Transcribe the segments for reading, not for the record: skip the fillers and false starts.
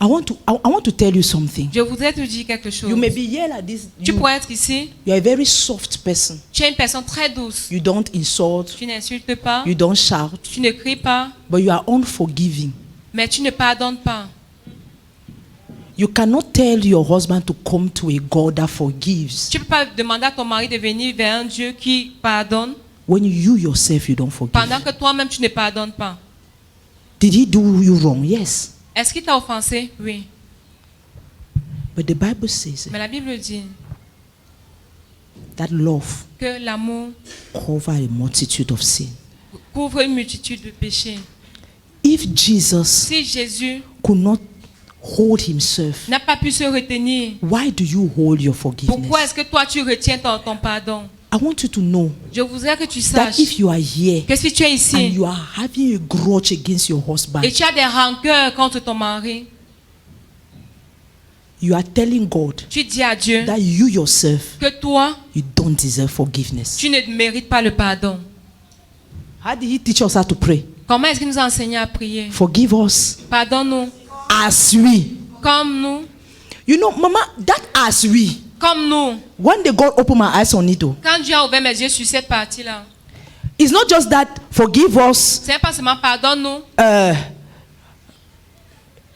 want to tell you something. Je voudrais te dire quelque chose. You may be here like this. Tu pourrais être ici. You are a very soft person. Tu es une personne très douce. You don't insult. Tu n'insultes pas. You don't shout. Tu ne cries pas. But you are unforgiving. Mais tu ne pardonnes pas. You cannot tell your husband to come to a God that forgives Tu ne peux pas demander à ton mari de venir vers un Dieu qui pardonne when you yourself you don't forgive. pendant que toi-même tu ne pardonnes pas. Did he do you wrong? Yes. Est-ce qu'il t'a offensé? Oui. But the Bible says Mais la Bible dit that love que l'amour covers a multitude of sin. couvre une multitude de péchés. If Jesus Si Jésus could not hold himself, n'a pas pu se retenir, why do you hold your pourquoi forgiveness? est-ce que toi tu retiens ton pardon? I want you to know Je voudrais que tu that saches if you are here que si tu es and ici you are having a grudge against your husband, et tu as des rancœurs contre ton mari, you are telling God tu dis à Dieu that you yourself, que toi, you don't deserve forgiveness. tu ne mérites pas le pardon. How did he teach us how to pray? Comment est-ce qu'il nous a enseigné à prier? Forgive us Pardonne-nous as we. comme nous, You know, Mama, that as we. comme nous. One day God opened my eyes on it. Quand Dieu a ouvert mes yeux sur cette partie-là, It's not just that forgive us c'est pas seulement pardonne-nous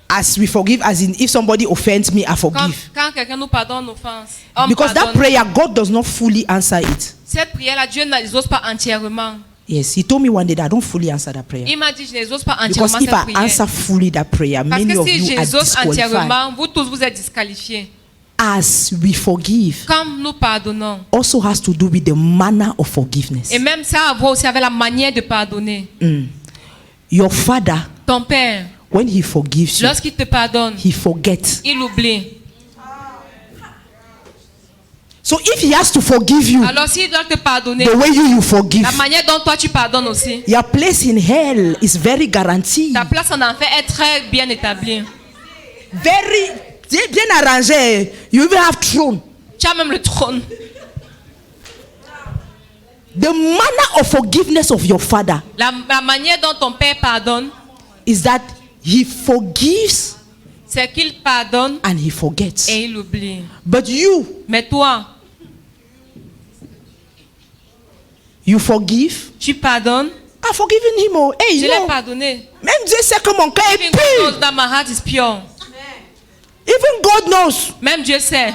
as we forgive, as in if somebody offends me, I comme forgive. quand quelqu'un nous pardonne l'offense. On Because that pardonne. prayer, God does not fully answer it. Cette prière-là, Dieu ne les ose pas entièrement. Yes, he told me one day that I don't fully answer that prayer. Il m'a dit, je ne les ose pas Because entièrement if cette I prière. answer fully that prayer, Parce many que of si you je are les ose disqualified. entièrement, vous tous vous êtes disqualifiés. As we forgive Comme nous pardonnons. also has to do with the manner of forgiveness. Et même ça a à voir aussi avec la manière de pardonner. Your father, Ton père, when he forgives you, lorsqu'il te pardonne, he forgets. il oublie. So if he has to forgive you Alors s'il doit te pardonner, the way you forgive, la manière dont toi tu pardonnes aussi, your place in hell is very guaranteed. ta place en enfer est très bien établie. Very bien arrangé. You even have throne. Tu as même le trône. The manner of forgiveness of your father La manière dont ton père pardonne, is that he forgives c'est qu'il pardonne and he forgets. et il oublie. But you Mais toi, forgive. tu pardonnes. I've forgiven him. Oh, hey, Je you l'ai know, pardonné. même Dieu sait que mon cœur est Even God pur. knows that my heart is pure. Even God knows. Même Dieu sait.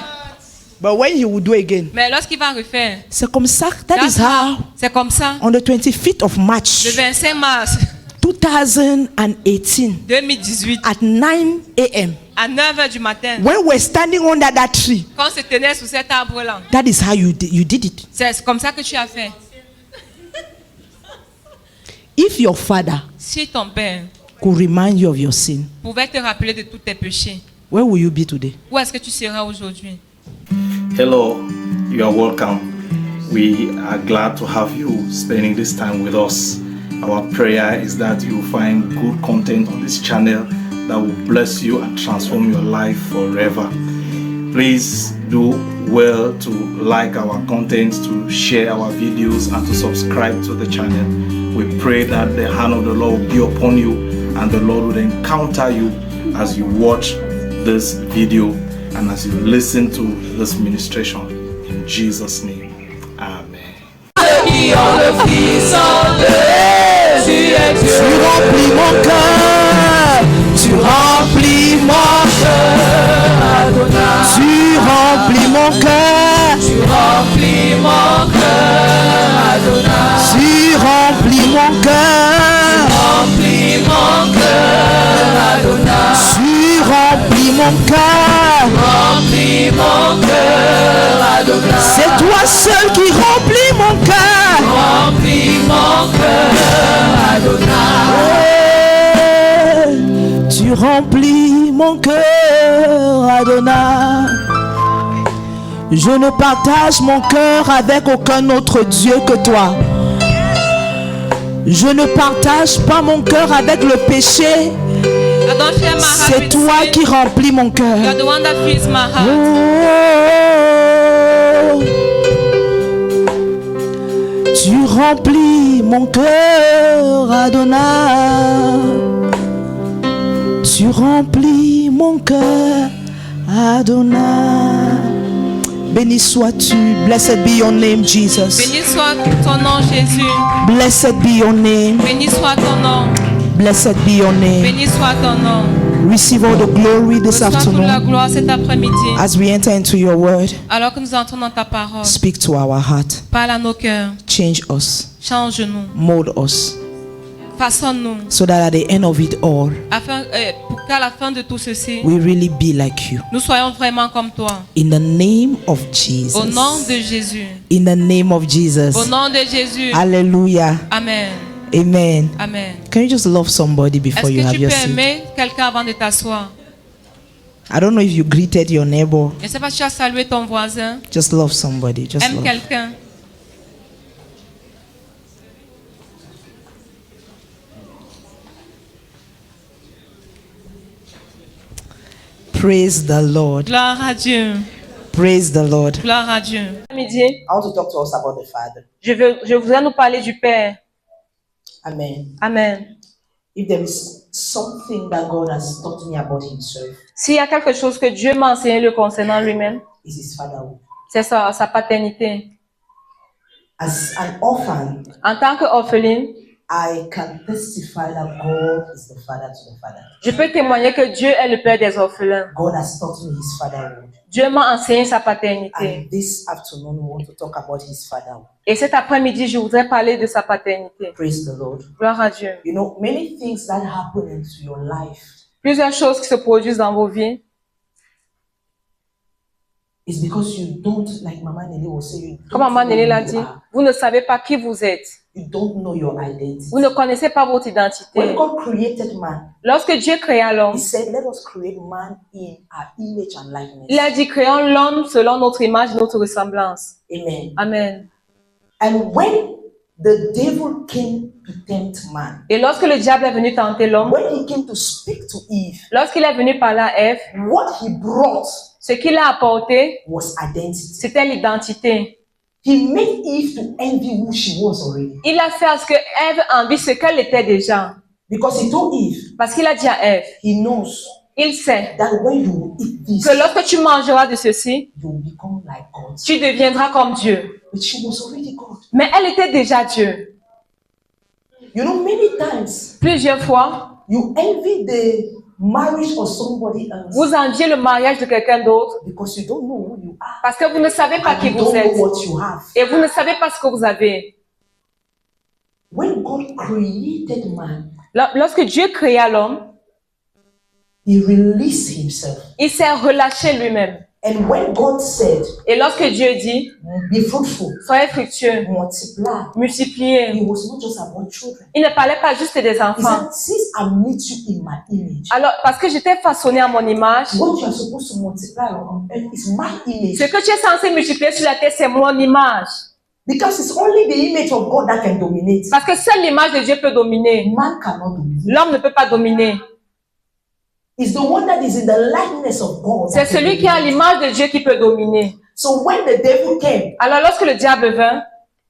But when he will do again, Mais lorsqu'il va refaire, c'est comme ça. That is how c'est comme ça. on the 25th of Le March 25 mars 2018 2018, at 9 a.m. à 9h du matin, when we're standing under that tree, quand on se tenait sous cet arbre-là, that is how you did it. c'est comme ça que tu as fait. If your father Si ton père could remind you of your sin, pouvait te rappeler de tous tes péchés, where will you be today? où est-ce que tu seras aujourd'hui? Hello, you are welcome. We are glad to have you spending this time with us. Our prayer is that you find good content on this channel that will bless you and transform your life forever. Please do well to like our content, to share our videos, and to subscribe to the channel. We pray that the hand of the Lord will be upon you and the Lord will encounter you as you watch this video and as you listen to this ministration. In Jesus' name, amen. Tu remplis mon cœur, tu remplis mon cœur, tu remplis mon cœur, tu remplis mon cœur, tu remplis mon cœur, tu remplis mon cœur, c'est toi seul qui remplis mon cœur, tu remplis mon cœur, Adonai. Je ne partage mon cœur avec aucun autre Dieu que toi. Je ne partage pas mon cœur avec le péché. C'est toi qui remplis mon cœur. You're the one that fills my heart. Oh, tu remplis mon cœur, Adonai. Tu remplis mon cœur, Adonai. Béni sois-tu. Blessed be your name, Jesus. Béni soit ton nom, Jésus. Blessed be your name. Béni soit ton nom. Blessed be your name. Béni soit ton nom. Receive all the glory this Reçois toute la afternoon gloire cet après-midi. as we enter into your word. Alors que nous entrons dans ta parole, Speak to our heart. parle à nos cœurs. Change us. Change-nous. Mold us. Façonne-nous. So that at the end of it all, Pour qu'à la fin de tout ceci, we really be like you. nous soyons vraiment comme toi. In the name of Au nom Jesus. de Jésus. In the name of Au Jesus. nom de Jésus. Hallelujah. Amen. Amen. Amen. Can you just love somebody Est-ce before you que have tu your peux seat? aimer quelqu'un avant de t'asseoir? I don't know if you greeted your neighbor. Je ne sais pas si tu as salué ton voisin. Just love somebody. Just Aime love. quelqu'un. Praise the Lord. Gloire à Dieu. Praise the Lord. Gloire à Dieu. Midi, I want to talk to us about the Father. je voudrais nous parler du Père. Amen. Amen. If there is something that God has taught me about Himself, S'il y a quelque chose que Dieu m'a enseigné le concernant lui-même, is His fatherhood. c'est sa paternité. As an orphan, En tant qu'orpheline, I can testify that God is the father to the father. je peux témoigner que Dieu est le Père des orphelins. God has taught me His fatherhood. Dieu m'a enseigné sa paternité. And this afternoon, we want to talk about His fatherhood. Et cet après-midi, je voudrais parler de sa paternité. Praise the Lord. Gloire à Dieu. You know, many things that happen into your life Plusieurs choses qui se produisent dans vos vies, is because you don't, like Mama Nelly was saying, you comme don't Maman know Nelly who l'a you dit, are. vous ne savez pas qui vous êtes. You don't know your identity. Vous ne connaissez pas votre identité. When God created man, Lorsque Dieu créa l'homme, He said, let us create man in our image and likeness. il a dit créons l'homme selon notre image et notre ressemblance. Amen. Amen. And when the devil came to tempt man, Et lorsque le diable est venu tenter l'homme, when he came to speak to Eve, lorsqu'il est venu parler à Ève, what he brought ce qu'il a apporté, was identity. c'était l'identité. He made Eve to envy who she was already. Il a fait à ce que Ève envie ce qu'elle était déjà. Because he told Eve, Parce qu'il a dit à Ève, he knows il sait that when you eat this, que lorsque tu mangeras de ceci, you will become like God. tu deviendras comme Dieu. But she was already God. Mais elle était déjà Dieu. You know, many times Plusieurs fois, you envy the marriage of somebody else vous enviez le mariage de quelqu'un d'autre because you don't know who you are. parce que vous ne savez pas And qui you vous don't êtes know what you have. et vous ne savez pas ce que vous avez. When God created man, Lorsque Dieu créa l'homme, He released Himself. il s'est relâché lui-même. And when God said, Et lorsque Dieu dit, be fruitful, soyez fructueux, multiply, multipliez, it was not just about children. il ne parlait pas juste des He enfants. said, since I made you in my image, Alors, parce que j'étais façonné à mon image, what you are supposed to multiply on earth is my image. ce que tu es censé multiplier sur la terre, c'est mon image. Because it's only the image of God that can dominate. Parce que seule l'image de Dieu peut dominer. Man cannot dominate. L'homme ne peut pas dominer. It's the one that is in the likeness of God. C'est that can celui qui a dominate. l'image de Dieu qui peut dominer. So when the devil came, Alors, lorsque le diable vint,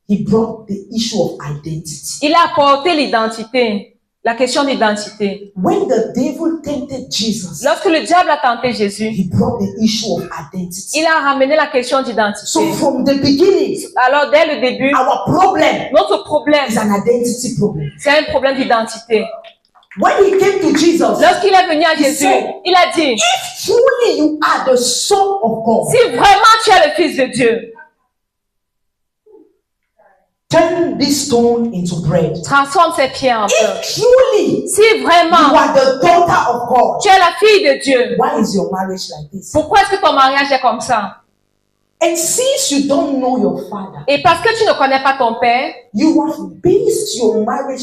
he brought the issue of identity. il a apporté l'identité, la question d'identité. When the devil tempted Jesus, Lorsque le diable a tenté Jésus, he brought the issue of identity. il a ramené la question So d'identité. from the beginning, Alors, dès le début, our problem notre problème, is an identity problem. c'est un problème d'identité. When he came to Jesus, Lorsqu'il est venu à Jésus, il a dit, if truly you are the Son of God, si vraiment tu es le Fils de Dieu, turn this stone into bread. transforme ces pierres en pain. If truly Si you vraiment are the daughter of God, tu es la fille de Dieu, why is your marriage like this? pourquoi est-ce que ton mariage est comme ça? And since you don't know your father, Et parce que tu ne connais pas ton père, you have based your marriage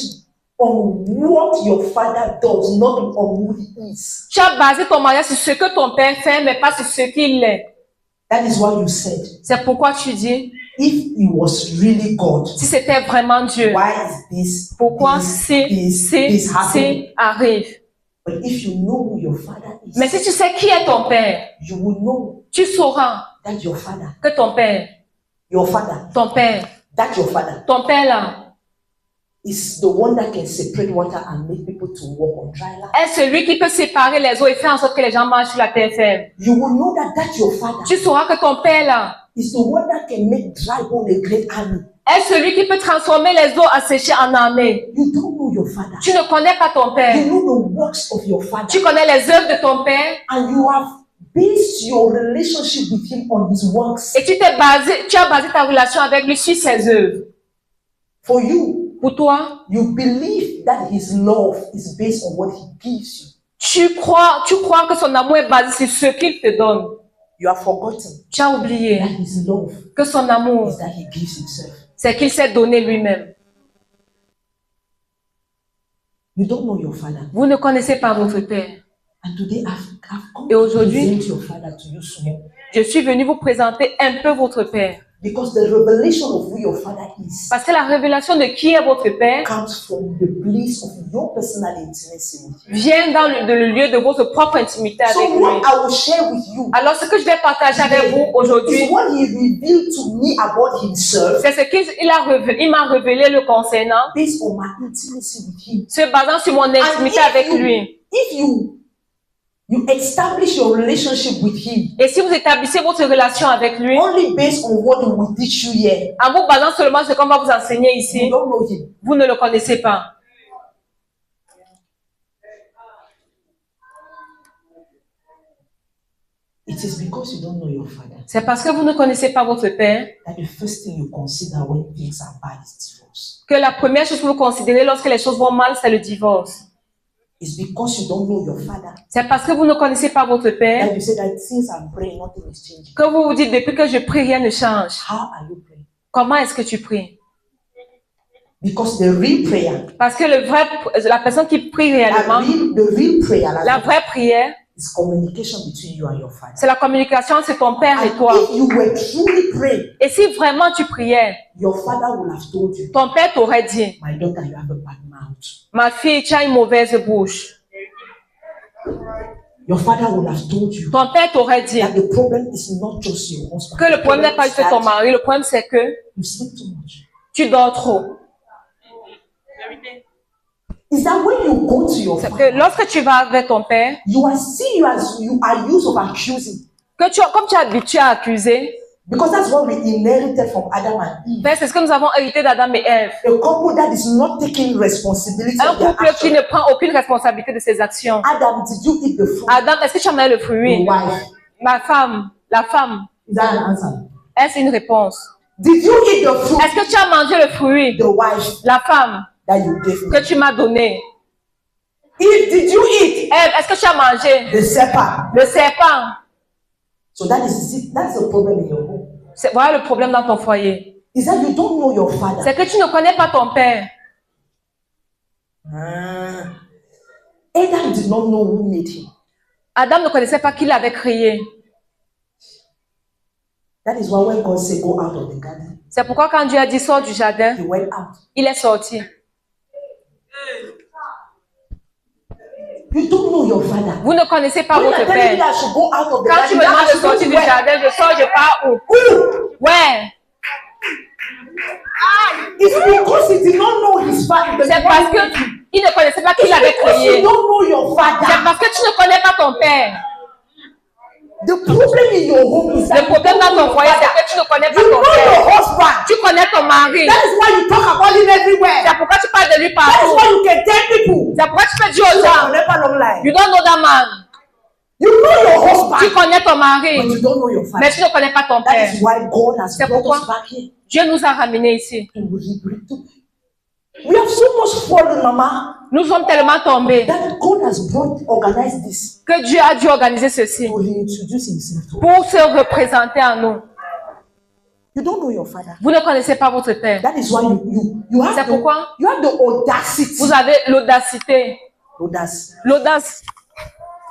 on what your father does, not on who he is. tu as basé ton mariage sur ce que ton père fait, mais pas sur ce qu'il est. That is why you said, C'est pourquoi tu dis, if he was really God, si c'était vraiment Dieu, why is this, pourquoi this happening? arrive? But if you know who your father is, Mais si tu sais qui est ton père, you will know tu sauras that your father, que ton père your father, là, that your father ton père là, is the one that can separate water and make people to walk on dry land. Est celui qui peut séparer les eaux et faire en sorte que les gens marchent sur la terre ferme. You will know that your father Tu sauras que ton père là is the one that can make dry bone a great army. est celui qui peut transformer les eaux asséchées en armée. You don't know your father. Tu ne connais pas ton père. You know the works of your father. Tu connais les œuvres de ton père. And you have based your relationship with him on his works. Et tu as basé ta relation avec lui sur ses œuvres. For you, pour toi, you believe that his love is based on what he gives you. Tu crois que son amour est basé sur ce qu'il te donne. You have forgotten. Tu as oublié that his love que son amour, is that he gives himself. C'est qu'il s'est donné lui-même. You don't know your father. Vous ne connaissez pas votre père. And today I've come Et aujourd'hui, to present your father to you small. Je suis venu vous présenter un peu votre père. Because the revelation of who your father is Parce que la révélation de qui est votre père comes from the place of your personal intimacy with him. vient dans le lieu de votre propre intimité avec So lui. what I will share with you Alors ce que je vais partager avec vous aujourd'hui, is what he revealed to me about himself c'est ce qu'il m'a révélé le concernant, based on my intimacy with him. se basant sur mon intimité avec lui. If you establish your relationship with him Et si vous établissez votre relation avec lui, only based on what he will teach you here, en vous basant seulement sur ce qu'on va vous enseigner you ici, don't know him. vous ne le connaissez pas. It is because you don't know your father C'est parce que vous ne connaissez pas votre père that the first thing you consider when things are bad is divorce. que la première chose que vous considérez lorsque les choses vont mal, c'est le divorce. It's because you don't know your father C'est parce que vous ne connaissez pas votre père that you say that since I'm praying, nothing is changing. que vous vous dites depuis que je prie, rien ne change. How are you praying? Comment est-ce que tu pries? Because the real prayer, Parce que la personne qui prie réellement, the real prayer, la vraie prière, is communication between you and your father. c'est la communication entre ton père et And toi. if you were truly praying, Et si vraiment tu priais, your father would have told you, ton père t'aurait dit, my daughter, you have a bad mouth. ma fille, tu as une mauvaise bouche. Your father would have told you Ton père t'aurait dit that the problem is not just your husband. que le problème n'est pas juste ton mari, le problème c'est que You sleep too much. tu dors trop. Is that when you go to your C'est father, que lorsque tu vas avec ton père, you are used of accusing, comme tu es habitué à accuser, because that's what we inherited from Adam and Eve. ben c'est ce que nous avons hérité d'Adam et Ève. A couple that is not taking responsibility Un of their couple qui actions. ne prend aucune responsabilité de ses actions. Adam, did you eat the fruit? Adam, est-ce que tu as mangé le fruit? Your wife. La femme, Is that an answer? est-ce une réponse? Did you eat the fruit? Est-ce que tu as mangé le fruit? The wife La femme that you gave me. que tu m'as donné. Did you eat Ève, est-ce que tu as mangé the serpent? le serpent? So that's the problem in your home. Voilà le problème dans ton foyer. Is that you don't know your father. C'est que tu ne connais pas ton père. Adam did not know who made him. Adam ne connaissait pas qui l'avait créé. That is why when God said go out of the garden, C'est pourquoi quand Dieu a dit sors du jardin, he went out. il est sorti. You don't know your father. Vous ne connaissez pas When votre you're telling me père. that I should go out of the Quand tu garden, me that I demandes de should go sortir to du where? jardin, je sors, je pars où? Ouais. It's because he did not know his father. C'est parce qu'il ne connaissait pas qui l'avait Because you créé. don't know your C'est father. parce que tu ne connais pas ton père. The problem in your home is that Le problème dans ton foyer, c'est que tu ne connais pas you ton know père. your husband. Tu connais ton mari. That is why you talk about him everywhere. C'est pourquoi tu parles de lui That is partout. why you can tell people. C'est pourquoi tu peux dire aux You gens, never long life. you don't know that man. You know your Tu husband, connais ton but mari, you don't know your mais father. tu ne connais pas ton That père. is why God has C'est brought pourquoi us back here. Dieu nous a ramenés ici. And we have so much fallen, Mama, Nous sommes tellement tombés that God has organized this que Dieu a dû organiser ceci to introduce himself to us. pour se représenter à nous. You don't know your father. Vous ne connaissez pas votre père. That is why you have C'est pourquoi you have the audacity. vous avez l'audacité, l'audace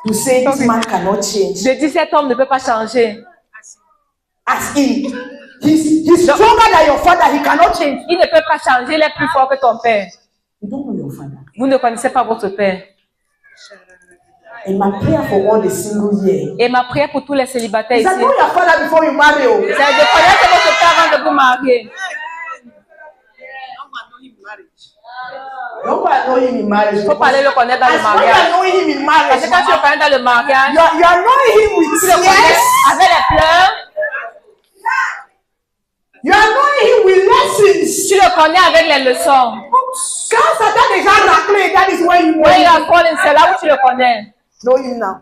To say this man cannot change. de dire cet homme ne peut pas changer. As in, he's stronger than your father. He cannot change. Il ne peut pas changer, il est plus fort que ton père. You don't know your father. Vous ne connaissez pas votre père. And my prayer for all the single here Et ma prière pour tous les célibataires is ici, that know your father before you marry. Oh. c'est de connaître votre père avant de vous marier. Don't know him in marriage. Il faut pas aller le connaître dans le As long as mariage. you know him in marriage, Parce que quand tu le connais dans le mariage, you are knowing him with tu le connais tears. avec les pleurs, You are knowing him with lessons. tu le connais avec les leçons. Quand Satan déjà raclé, that is when you know When you him. are falling, c'est là où tu le connais. Know him now.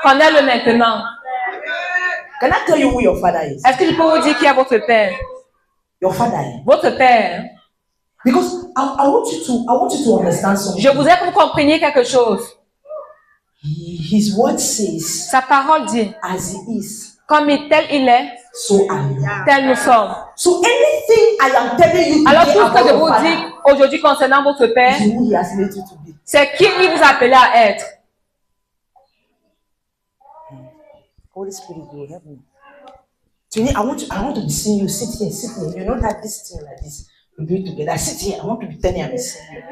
Connais-le maintenant. Can I tell you who your father is? Est-ce que je peux vous dire qui est votre père? Your father. Votre père. Because I want you to understand something. Je voudrais que vous compreniez quelque chose. His word says, Sa parole dit, as he is, comme tel il est, so are you. tel nous sommes. So anything I am telling you Alors today tout ce que about je your vous father dis aujourd'hui concernant votre père, is who he has made you to be. c'est qui il vous a appelé à être. Holy Spirit will help me. Today I want to be seeing you sit here. You know that this thing like this, we do it together. Sit here. I want to be telling you I'm seeing you.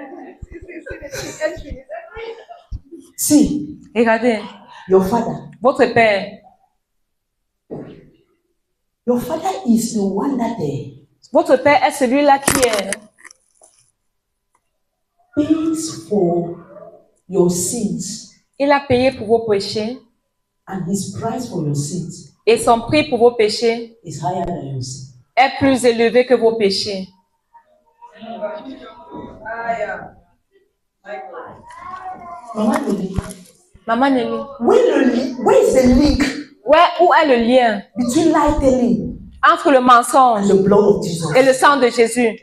See, Regardez, your father. votre père, Your father is the one that votre père est celui-là qui est pays for your sins, il a payé pour vos péchés and his price for your sins et son prix pour vos péchés is higher than your sin. est plus élevé que vos péchés. Mama Nelly, Maman Nelly, where is the link où est le lien between lie telling entre le mensonge and the blood of Jesus? et le sang de Jésus?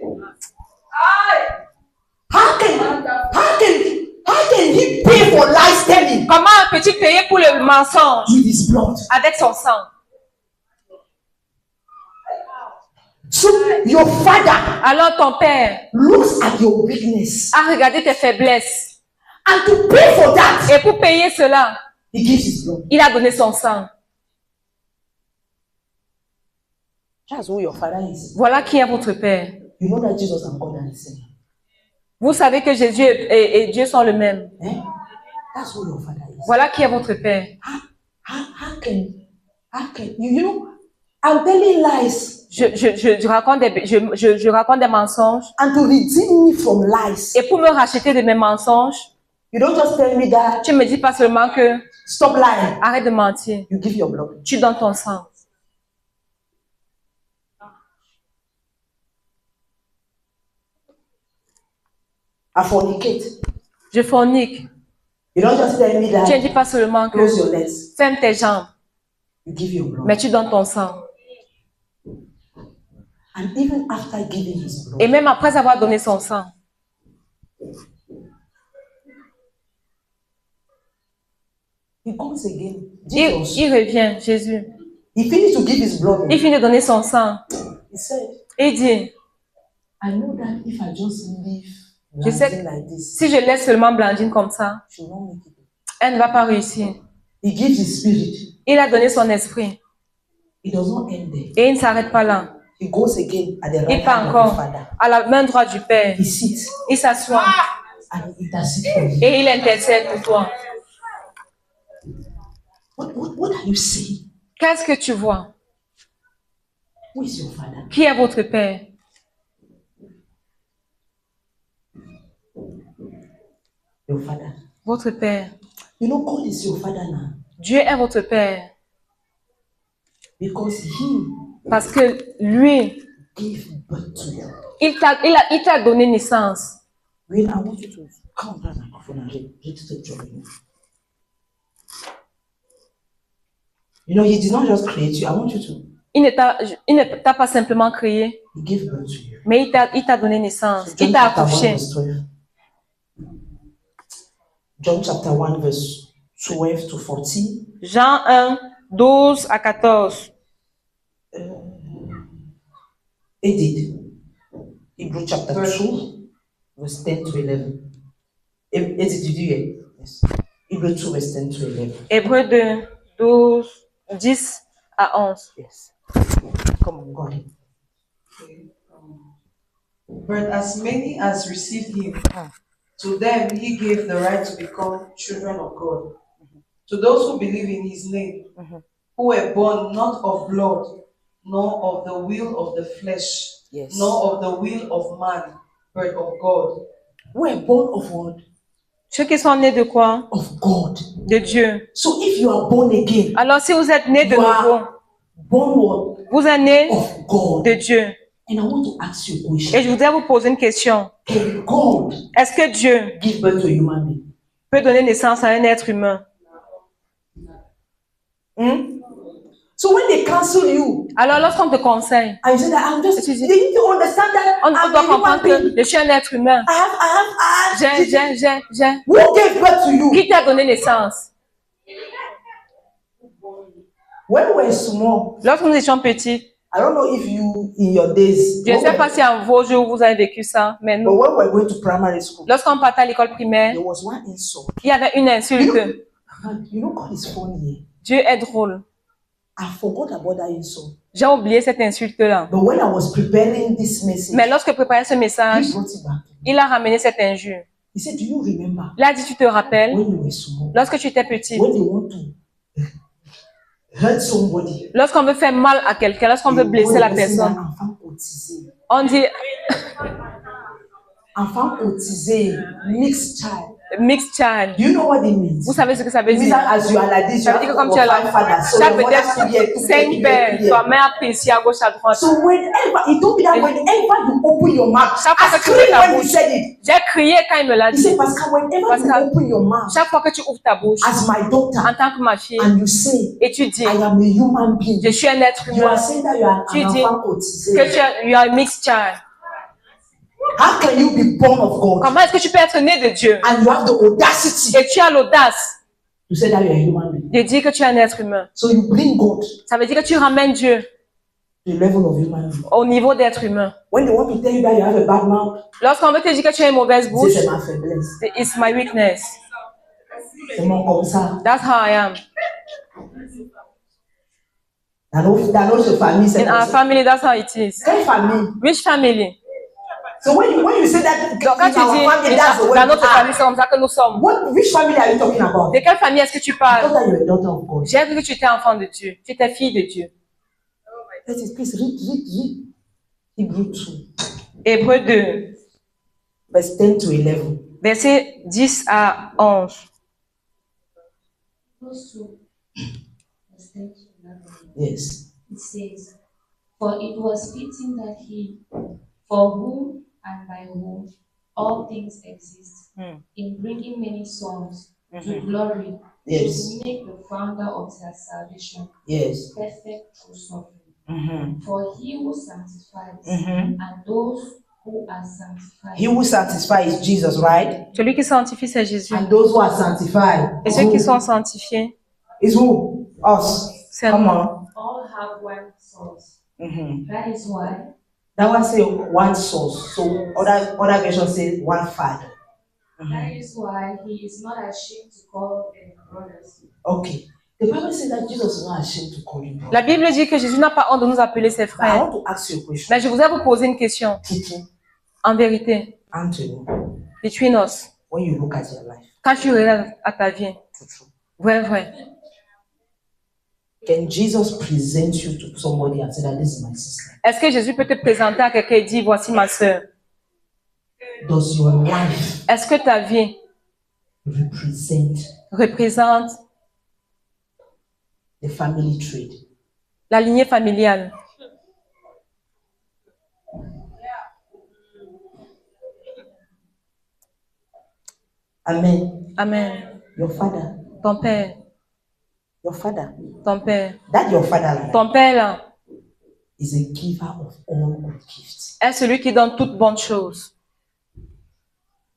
How can he pay for lies telling Comment peux-tu payer pour le mensonge with his blood? avec son sang? So your father Alors ton père looks at your weakness, a regardé tes faiblesses and to pay for that, et pour payer cela, he gives his blood. il a donné son sang. That's who your father is. Voilà qui est votre père. You know that Jesus and God are the same. Vous savez que Jésus et Dieu sont le même. Eh? That's who your father is. Voilà qui est votre père. How can you know? I'm telling lies, Je raconte des mensonges and to redeem me from lies. et pour me racheter de mes mensonges, You don't just tell me that. tu me dis pas seulement que Stop lying. arrête de mentir. You give your blood. Tu donnes ton sang. I fornicate. Je fornique. You don't just tell me Tu ne that. dis pas seulement que Close your legs. ferme tes jambes, You give your blood. mais tu donnes ton sang. And even after giving his blood, Et même après avoir donné son sang, he comes again. il Jesus. revient, Jésus. He finished to give his blood. Il finit de donner son sang. He said, Et il dit, I know that if I just leave Je sais Blandine like this, si je laisse seulement Blandine comme ça, she will not make it. elle ne va pas réussir. He gives his spirit. Il a donné son esprit. It does not end there. Et il ne s'arrête pas là. He goes again at the Il right part hand of the encore Father. à la main droite du Père. He sits Il s'assoit and he intercedes for you. et il intercède pour toi. What are you saying? Qu'est-ce que tu vois? Who is your father? Qui est votre Père? Your father. Votre Père. You know, God is your father now Dieu est votre Père because he parce que lui, gave birth to you. il t'a donné naissance. When I want you to come on that microphone and read the joy. You know, he did not just create you. I want you to. Il ne t'a pas simplement créé, He gave birth to you. mais il t'a donné naissance. John Il t'a chapter 1 accouché. verse 12. John chapter 1 verse 12 to 14. Jean 1, 12 à 14. Edit. Hebrew chapter 2 verse 10 to 11. Edit, did you hear? Yes. Hebrew 2 verse 10 to 11. Hébreux 2, 12, 10 à 11. Yes. Come on, go ahead. But as many as received him, to them he gave the right to become children of God. To those who believe in his name, who were born not of blood, nor of the will of the flesh, Yes. nor of the will of man, but of God. were born of what? Ceux qui sont nés de quoi? Of God. De Dieu. So if you are born again, Alors si vous êtes nés de you nouveau, are born what? vous êtes nés Of God. de Dieu. And I want to ask you a Et question. je voudrais vous poser une question. Can God Est-ce que Dieu give birth to a human being? peut donner naissance à un être humain? So when they counsel you, Alors lorsqu'on te conseille, and you say that I'm just, Excuse me. they need to understand that on I'm doit a human comprendre being. que je suis un être humain. J'ai. Who gave birth to you? Qui t'a donné naissance? When we were small, Lorsque nous étions petits, I don't know if you, in your days, je ne sais pas si en vos jours vous avez vécu ça, mais but nous, when we were going to primary school, lorsqu'on partait à l'école primaire, there was one insult. il y avait une insulte. And you know, God is funny. Dieu est drôle. I forgot about that insult. J'ai oublié cette insulte-là. But when I was preparing this message, Mais lorsque je préparais ce message, he brought it back. il a ramené cette injure. He said, do you remember Il a dit, tu te rappelles, when you were small, lorsque tu étais petit, when they want to hurt somebody, lorsqu'on veut faire mal à quelqu'un, lorsqu'on veut blesser la personne, enfant cotisé, on dit mixed child. mixed child. Do you know what it means? Vous savez ce que ça veut It means dire? that as you are like this, you Ça veut dire que comme tu es là, chaque peut-être 5 pères, toi mère appris ici à gauche, à droite. So whenever, he told me that whenever you open your mouth, Chaque fois I que tu ouvres screamed ta when he bouche, said it. j'ai crié quand il me l'a He dit. said, Pascal, whenever Pascal, you open your mouth chaque fois que tu ouvres ta bouche, as my daughter en tant que ma fille, and you say, et tu dis, I am a human being, je suis un être you humain, are saying that you are tu an dis enfant cotisé. que tu es you are a mixed child. How can you be born of God Comment est-ce que tu peux être né de Dieu and you have the audacity et tu as l'audace to say that you are a human being? de dire que tu es un être humain? So you bring God Ça veut dire que tu ramènes Dieu to the level of human being. au niveau d'être humain. When they want to tell you that you have a bad mouth, Lorsqu'on veut te dire que tu as une mauvaise you bouche, say c'est ma faiblesse. c'est it's my weakness. C'est mon comme ça. That's how I am. Dans notre famille, c'est In comme our ça. family, that's how it is. Quelle famille? Which family? So when you say that in Donc quand tu our family, dis, that's the way dans we notre are. famille, c'est comme ça que nous sommes. Which family are you talking about? De quelle famille est-ce que tu I parles? thought that you were a daughter of God. J'ai vu que tu étais enfant de Dieu. Tu étais fille de Dieu. That is, please read. Hebrew 2, Hébreux 2, verse 10 to 11. versets 10 à 11. Verse 2, verse 10 to 11. Yes. It says, For it was fitting that he, for whom and by whom all things exist, in bringing many souls to glory, Yes. should make the founder of their salvation Yes. perfect through suffering. Mm-hmm. For he who sanctifies Mm-hmm. and those who are sanctified, He who sanctifies is Jesus, right? Celui qui sanctifie, c'est Jésus. And those who are sanctified Et ceux qui sont sanctifiés, is who? Us. c'est Come nous. on. all have one source. Mm-hmm. That is why That one say one source. So other version say one Father. that is why he is not ashamed to call them brothers. Okay. The Bible says that Jesus is not ashamed to call you brother. La Bible dit que Jésus n'a pas honte de nous appeler ses But I frères. want to ask you a question. Mais je voudrais vous poser une question. Kiki, En vérité, Anthony, between us, when you look at your life, quand tu regardes à ta vie, true. vrai, Can Jesus present you to somebody and say that this is my sister? est-ce que Jésus peut te présenter à quelqu'un et dire, voici ma sœur? Does your life Est-ce que ta vie represent représente the family trade? la lignée familiale? Amen. Amen. Your father, Ton père, your father, ton père, that your father ton père là, is a giver of all good gifts. est celui qui donne toutes bonnes choses.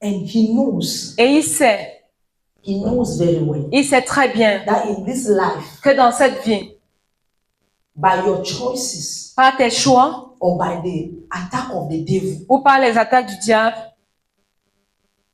And he knows Et very well il sait très bien that in this life, que dans cette vie, by your choices par tes choix or by the attack of the devil, ou par les attaques du diable,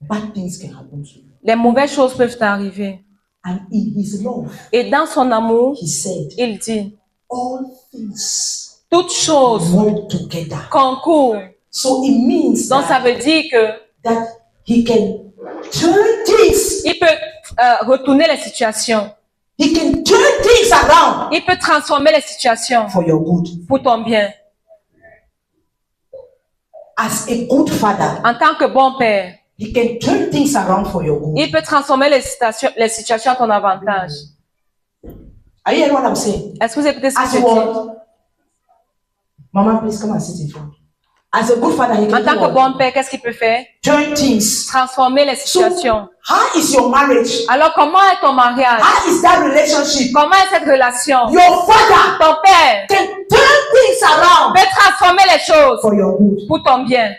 bad things can happen to you. les mauvaises choses peuvent t'arriver. And in his love, Et dans son amour, he said, il dit, all things toutes choses work together. concourent. So it means Donc ça that, veut dire que that he can turn things, il peut retourner les situations. he can turn things around Il peut transformer les situations for your good. pour ton bien. As a good father, En tant que bon père, He can turn things around for your good. Il peut transformer les situations à ton avantage. Are you hearing what I'm saying? Est-ce que vous écoutez ce que As je dis? what? Mama, please come and sit in front. As a good father, he En can tant do que what? bon père, qu'est-ce qu'il peut faire? Turn things. Transformer les So, situations. how is your marriage? Alors, comment est ton mariage? How is that relationship? Comment est cette relation? Your father Ton père can turn things around peut transformer les choses for your good. pour ton bien.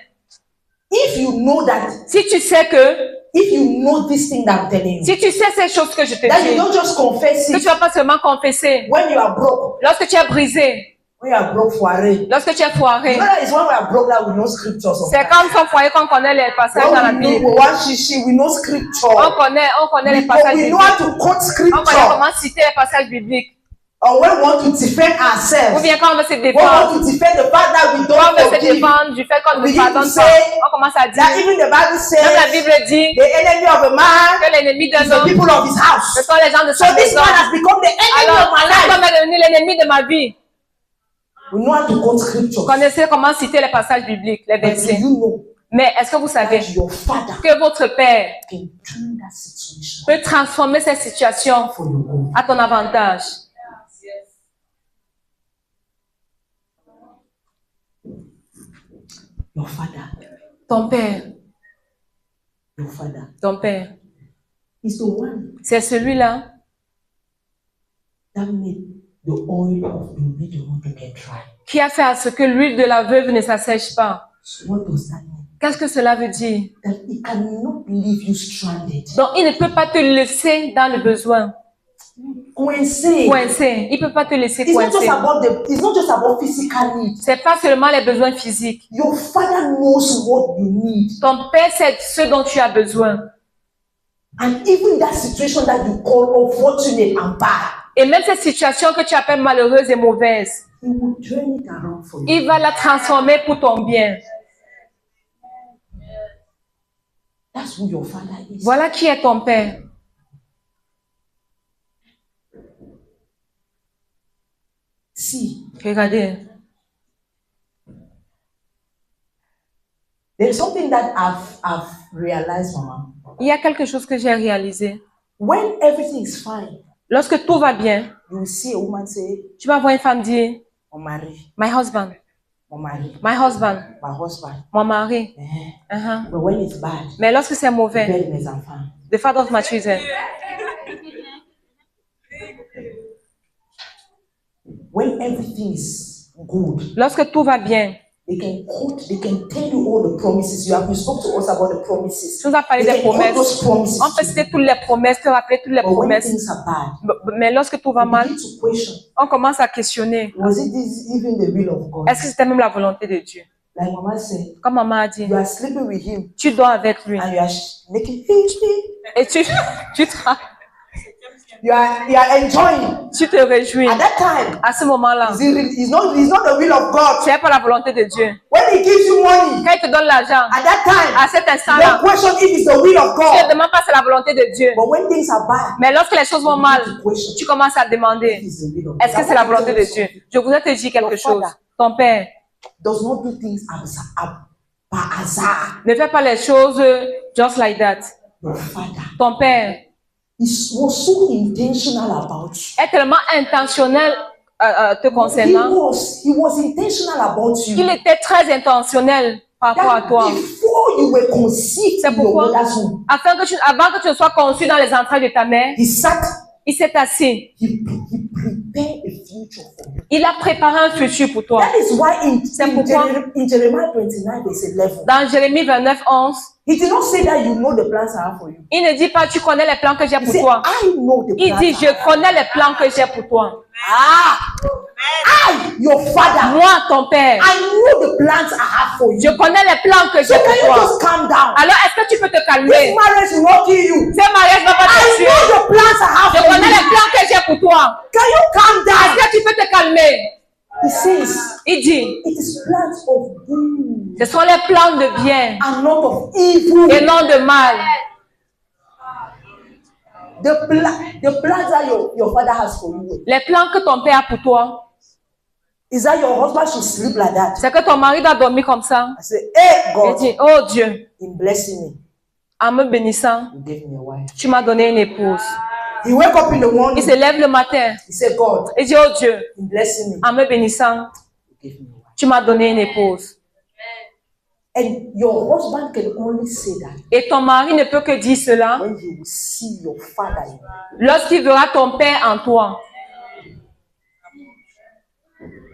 If you know that, Si tu sais que, if you know this thing that I'm telling you, si tu sais ces choses que je te that you dis, don't just confess que it tu vas pas seulement confesser. when you are broke. Lorsque tu es brisé, When you are broke, foiré. lorsque tu es foiré, You know that is when we are broke that we know scriptures. c'est comme son foyer qu'on connaît les passages dans la When we Bible. know one shishi, we know scripture. On connaît les passages We know bibliques. how to quote On connaît scripture. comment citer les passages bibliques. Or when we want to defend Ou ourselves. bien quand on veut se When we défendre, want to defend the fact that we quand on don't veut se forgive. défendre du fait qu'on ne We nous begin to pardonne pas, say on commence à dire, that even the Bible même la says Bible dit the enemy of a man que l'ennemi is d'un the homme, people of his ce house. sont les gens de So sa this maison. man has become the enemy Alors, of my cet life. homme est devenu l'ennemi de ma vie. We know how to quote scripture. Connaissez comment citer les passages bibliques, les But do versets. you know Mais est-ce que vous savez that your father que votre père can turn that situation peut transformer cette situation for your good? à ton avantage? Your father, Ton père, your father ton père, is the one c'est celui-là that made the oil of the widow to get dry. qui a fait à ce que l'huile de la veuve ne s'assèche pas. What does that mean? Qu'est-ce que cela veut dire? That he cannot leave you stranded. Donc, il ne peut pas te laisser dans le besoin. Coincé. Coincé. Il ne peut pas te laisser It's not just coincé. it's not just about physical needs. C'est pas seulement les besoins physiques. Your father knows what you need. Ton père sait ce dont tu as besoin. And even that situation that you call unfortunate and bad, Et même cette situation que tu appelles malheureuse et mauvaise, he will turn it around for you. il va la transformer pour ton bien. That's who your father is. Voilà qui est ton père. See, Regardez. there's something that I've realized, Mama. Il y a quelque chose que j'ai réalisé. When everything is fine, Lorsque tout va bien, you will see a woman say, tu vas voir une femme dire, mon mari, my husband, mon mari, my husband, my husband. mon mari. Eh. Uh-huh. But when it's bad, Mais lorsque c'est mauvais, bury mes enfants. the father of my children. When everything is good, Lorsque tout va bien, they can tell you all the promises. You spoke to us about the promises. tu nous as parlé They des can quote promesses. those promises. On peut citer toutes les promesses, te rappeler toutes les But when promesses. things are bad, Mais lorsque tout va you mal, begin to question, on commence à questionner. was it this even the will of God? Est-ce que c'était même la volonté de Dieu? Like Mama said, Comme maman a dit, you are sleeping with him tu dors avec lui. and you are making Et tu you are enjoying. tu te réjouis. At that time, À ce moment-là, it's not the will of God. ce n'est pas la volonté de Dieu. When he gives you money, Quand il te donne l'argent, at that à time, cet don't instant-là, question if it's the will of tu ne God. demandes pas si c'est la volonté de Dieu. But when things are bad, Mais lorsque les choses vont mal, you question tu commences à if demander, it's the will of God. est-ce que c'est la volonté de Dieu? Je voudrais te dire quelque chose. Ton père Does not do things by hasard. ne fait pas les choses just like that. Your father Ton père was so intentional about you. est tellement intentionnel te concernant. He was intentional about you. Il était très intentionnel par rapport à That toi. before you were conceived C'est in your pourquoi, mother's womb, avant que tu ne sois conçu dans les entrailles de ta mère, he sat, il s'est assis. he prepared a future for you. Il a préparé un futur pour toi. That is why C'est pourquoi- in Jeremiah 29 verse 11, Dans Jérémie 29, 11, he did not say that you know the plans I have for you. il ne dit pas tu connais les plans que j'ai He pour said, toi. I know the Il plans. dit I je have. connais les plans que j'ai pour toi. I, your father, Moi, ton père, I know the plans I have for you. je connais les plans que So j'ai can pour you toi. just calm down? Alors, est-ce que tu peux te This calmer? marriage will not kill you. Ce mariage ne va pas te I tuer. know the plans I have Je for connais you. les plans que j'ai pour toi. Can you calm Est-ce down? que tu peux te calmer? He says, Il dit, it is plans of good ce sont les plans de bien and not of evil. et non de mal. The plans that your father has for you. Les plans que ton père a pour toi, Is that your husband should sleep like that? c'est que ton mari doit dormir comme ça. I say, hey Il God, dit, oh Dieu, in blessing me. En me bénissant, you gave me a wife. tu m'as donné une épouse. He wake up in the morning. Il se lève le matin He said, God, et dit, oh Dieu, in blessing me, en me bénissant, you gave me a wife. tu m'as donné une épouse. And your husband can only say that Et ton mari ne peut que dire cela when he will see your father in you. lorsqu'il verra ton père en toi.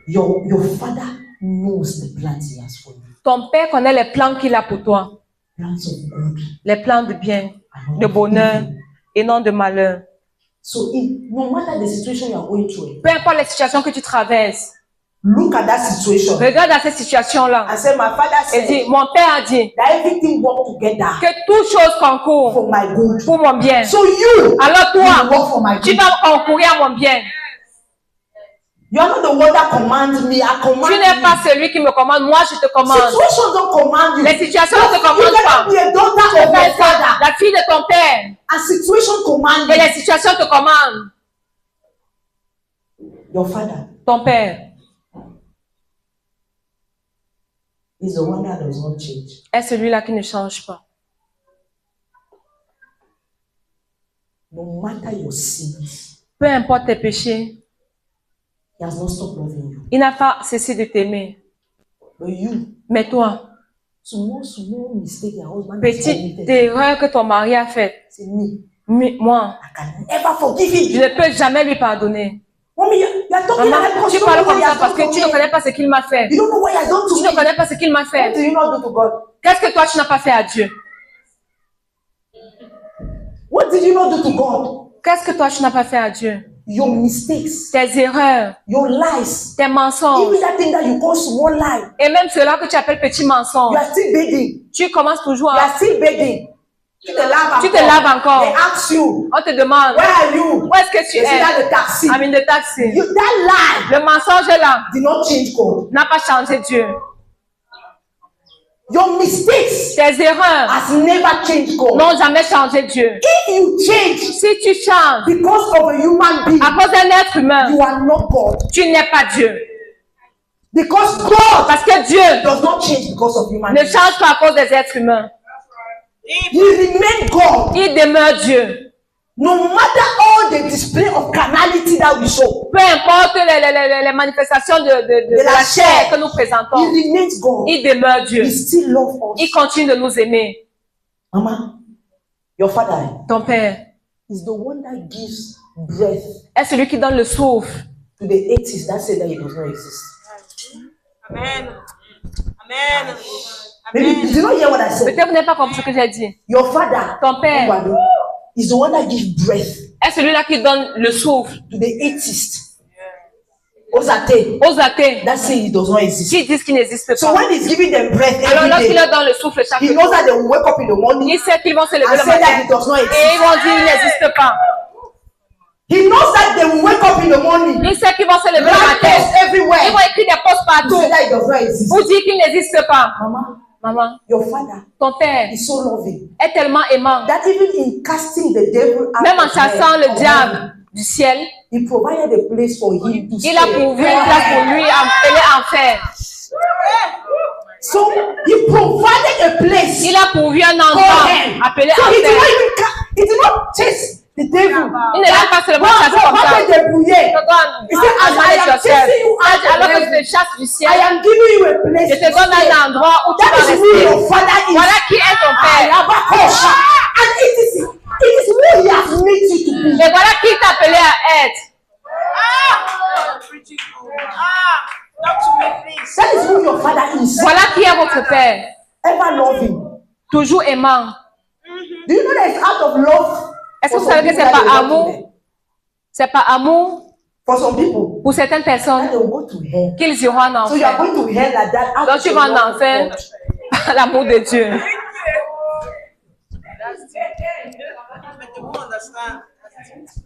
Your father knows the plans he has for you. Ton père connaît les plans qu'il a pour toi. Plans of good. Les plans de bien, and not de of bonheur evil. et non de malheur. So no matter the situation you are going through, Peu importe les situations que tu traverses, look at that situation regarde à cette situation-là and say, my father et dis, said mon père a dit that everything work together que toute chose concourt for my good. pour mon bien. So you Alors will toi, work for my tu good. vas concourir à mon bien. You are not the one that commands me. I command Tu n'es you. pas celui qui me commande, moi je te commande. Situations don't command you. Les situations ne te You commandent pas. cannot be a daughter Tu of peux your être father. la fille de ton père And situation command et you. les situations te commandent. Your father Ton père is the one that does not change. est celui-là qui ne change pas. No matter your sins, Peu importe tes péchés, he has not stopped loving you. il n'a pas cessé de t'aimer. But you, Mais toi, small mistake your husband has petite committed. erreur que ton mari a faite, Say me, moi, I can never forgive je him. ne peux jamais lui pardonner. Mommy, you are talking Maman, like that because tu you don't parles know what comme he ça has parce done que for tu ne me. connais pas ce qu'il m'a fait. You don't know what he has done to Tu ne me. connais pas ce qu'il m'a What fait. do you not do to God? Qu'est-ce que toi tu n'as pas fait à Dieu? What did you not do to God? Qu'est-ce que toi tu n'as pas fait à Dieu? Your mistakes, Tes erreurs, your lies, tes mensonges, even that thing that you call small lie, et même cela que tu appelles petit mensonge. you are still begging. Tu commences toujours You à... are still begging. Tu te laves Tu te laves encore. They ask you, On te demande, where are you? où est-ce que tu You see es? that the taxi. I'm in the taxi. You, that lie Le mensonge est là, did not change God. n'a pas changé Dieu. Your mistakes Tes erreurs has never changed God. n'ont jamais changé Dieu. If you change Si tu changes because of a human being, à cause d'un être humain, you are not God. tu n'es pas Dieu. Because God Parce que Dieu does not change because of human ne beings. change pas à cause des êtres humains. He remains God. Il demeure Dieu. No matter all the display of carnality that we show, Peu importe les manifestations de la chair que nous He présentons, remains God. il demeure Dieu. He still loves us. Il continue de nous aimer. Mama, your father Ton Père is the one that gives breath est celui qui donne le souffle to the atheists that say that he does not exist. Amen. Amen. Maybe did you not hear what I said? Peut-être vous n'avez pas compris ce que j'ai dit. Your father, Ton Père Ngwado, is the one that gives breath est celui-là qui donne le souffle to the atheists. Ozate, aux athées that say he does not exist. qui disent qu'il n'existe So pas. when he's giving them breath Alors every lorsqu'il day, leur donne le souffle chaque he jour, knows that they will wake up in the morning il sait qu'ils vont se lever and le say that matin he does not et exist. ils vont dire qu'il n'existe pas. He knows that they will wake up in the morning, Il sait qu'ils vont se lever le write matin. posts everywhere, Ils vont écrire des posts to partout say that he does not exist. pour dire qu'il n'existe pas. Mama, Maman, your father ton Père is so loving est tellement aimant. that even in casting the devil out Même en of chassant heaven, le diable du ciel, he provided a place for him to il a stay. pourvu une place pour lui appelée enfer. So he provided a place Il a pourvu un for endroit him. appelé So he did not enfer. even he did not chase the devil. Il ne l'a pas seulement chassé comme ça. Go débrouiller. Il He said, as I am chasing you out of alors que je heaven, te chasse du ciel, I am giving you a place je to te donne stay. un endroit où tu That vas is who rester. your father is. Voilà qui est ton Père. Ayabakosha. And it is who he has made you to be. Et voilà qui t'a appelé à être. Talk to me, please. That is who your father is. Voilà qui est votre Père. Ever loving. Toujours aimant. Do you know that it's out of love? Est-ce que for vous some savez que people c'est that they pas will go to amour? hell? C'est pas amour For some people, pour certaines that personnes they will go to hell. qu'ils iront en So you are enfer. going to hell like that. Out Donc of tu the vas en love of enfer God. par l'amour de Dieu. But they won't understand.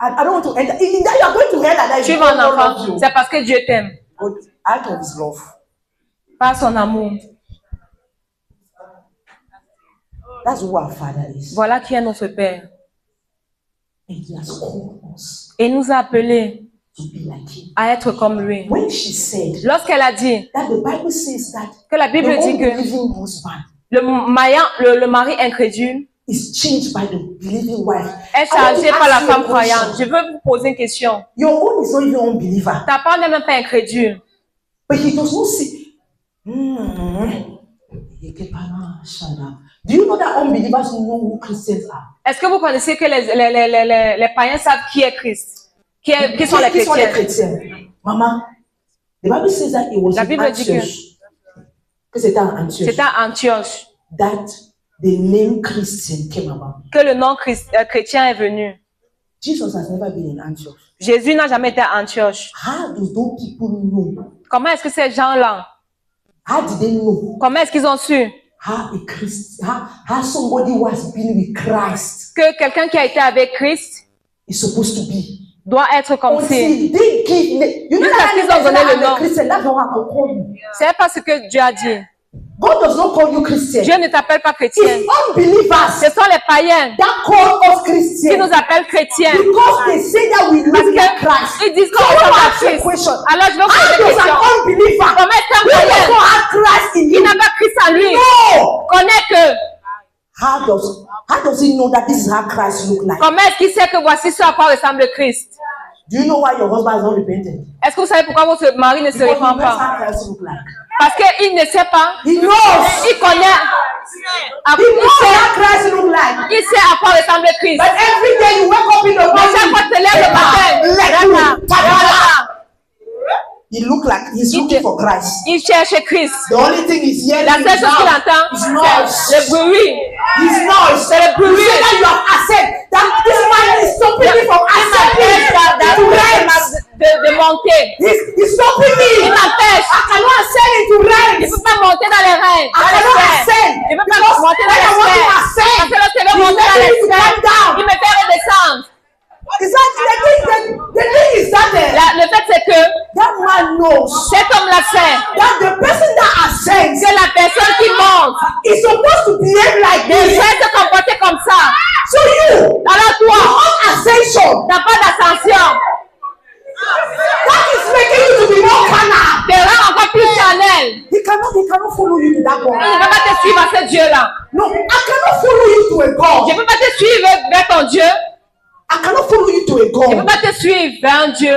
I don't want to enter. In that you are going to hell like that. Tu You vas en don't love enfer. you. C'est parce que Dieu t'aime. But out of his love. Par son amour. That's who our father is. Voilà qui est notre Père. And he has called us Et il nous a appelés to be like him. à être comme lui. When she said Lorsqu'elle a dit that the Bible says that que la the Bible dit que unbelieving husband le mari incrédule is changed by the believing wife. Est I want to changée par la ask you a femme croyante. question. Je veux vous poser une question. Your own is not even unbeliever, Ta part n'est même pas incrédule. but he does not see. Do you know that unbelievers know who Christians are? Est-ce que vous connaissez que les païens savent qui est Christ? Qui sont les chrétiens? chrétiens? Maman, the Bible says that it was La in Bible dit que c'était en Antioche. c'était à Antioche That the name Christian came about. que le nom chrétien est venu. Jesus has never been in Antioch. Jésus n'a jamais été à Antioche. How do those people know? Comment est-ce que ces gens-là, How did they know? comment est-ce qu'ils ont su How somebody who has been with Christ que quelqu'un qui a été avec Christ is supposed to be? doit être comme si? Until they give you know Jusqu'à ce qu'ils ont donné le nom. Christian, that's not how they call you. C'est pas ce que Dieu a dit. God does not call you Christian. Dieu ne t'appelle pas chrétien. It's unbelievers Ce sont les païens that call us qui Christians nous appellent chrétiens. because they say that we Parce look like Christ. qu'ils disent So qu'on I want ressemble to à ask you a Christ. question. Alors je vais vous poser How une does question. an unbeliever Comment est-ce qu'un who does païen not have Christ in qui him n'a pas Christ en lui know? connaît que? How does he know that this is how Christ look like? Comment est-ce qu'il sait que voici ce à quoi ressemble Christ? Do you know why your husband is not repentant? Est-ce que vous savez pourquoi votre mari ne se Because he répand knows pas? how Christ look like. Parce qu'il ne sait pas. He knows. Il connaît. He knows how Christ look like. Il sait à quoi ressemble Christ. But every day you wake up in the Mais chaque morning, fois que tu te lèves le matin, he's looking for Christ. il cherche Christ. The only thing is here La seule chose qu'il entend, is c'est noise. le bruit. His noise. C'est le bruit. You say that you have accepted that this man is stopping me from Il m'empêche accepting to rent. de monter. He's stopping me. Il m'empêche. I cannot ascend into Il ne rent. peut pas monter dans les reins. I cannot ascend. Il ne peut pas Because monter when I dans want les to sphères. ascend, Parce que lorsque je veux he's monter dans making les me to sphères, come down. il me fait redescendre. Is that the thing is that Le fait c'est que that man knows cet homme-là sait that the person that ascends que la personne qui monte is supposed to behave like this. devrait se comporter comme ça. So you, Alors toi, on ascension, t'as pas d'ascension. that is making you to be more carnal. Te rend encore plus charnel. He cannot follow you to that Il ne God. peut pas te suivre à ce Dieu-là. No, I cannot follow you to a God. Je ne peux pas te suivre vers ton Dieu. I cannot follow you to a Je ne peux God pas te suivre vers un Dieu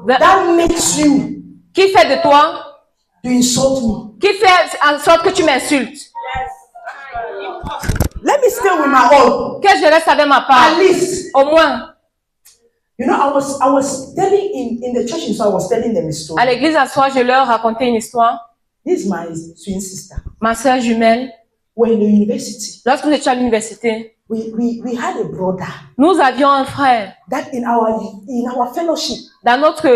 that makes you qui fait de toi, to insult me. qui fait en sorte que tu m'insultes. Let me stay with my own. Que je reste avec ma part. At least, Au moins, you know, I was telling in the church, so I was telling them a à story. l'église à soir, je leur racontais une histoire. This is my twin sister. Ma sœur jumelle, We're in the university. lorsque nous étions à l'université, We had a brother nous avions un frère that in our fellowship. dans notre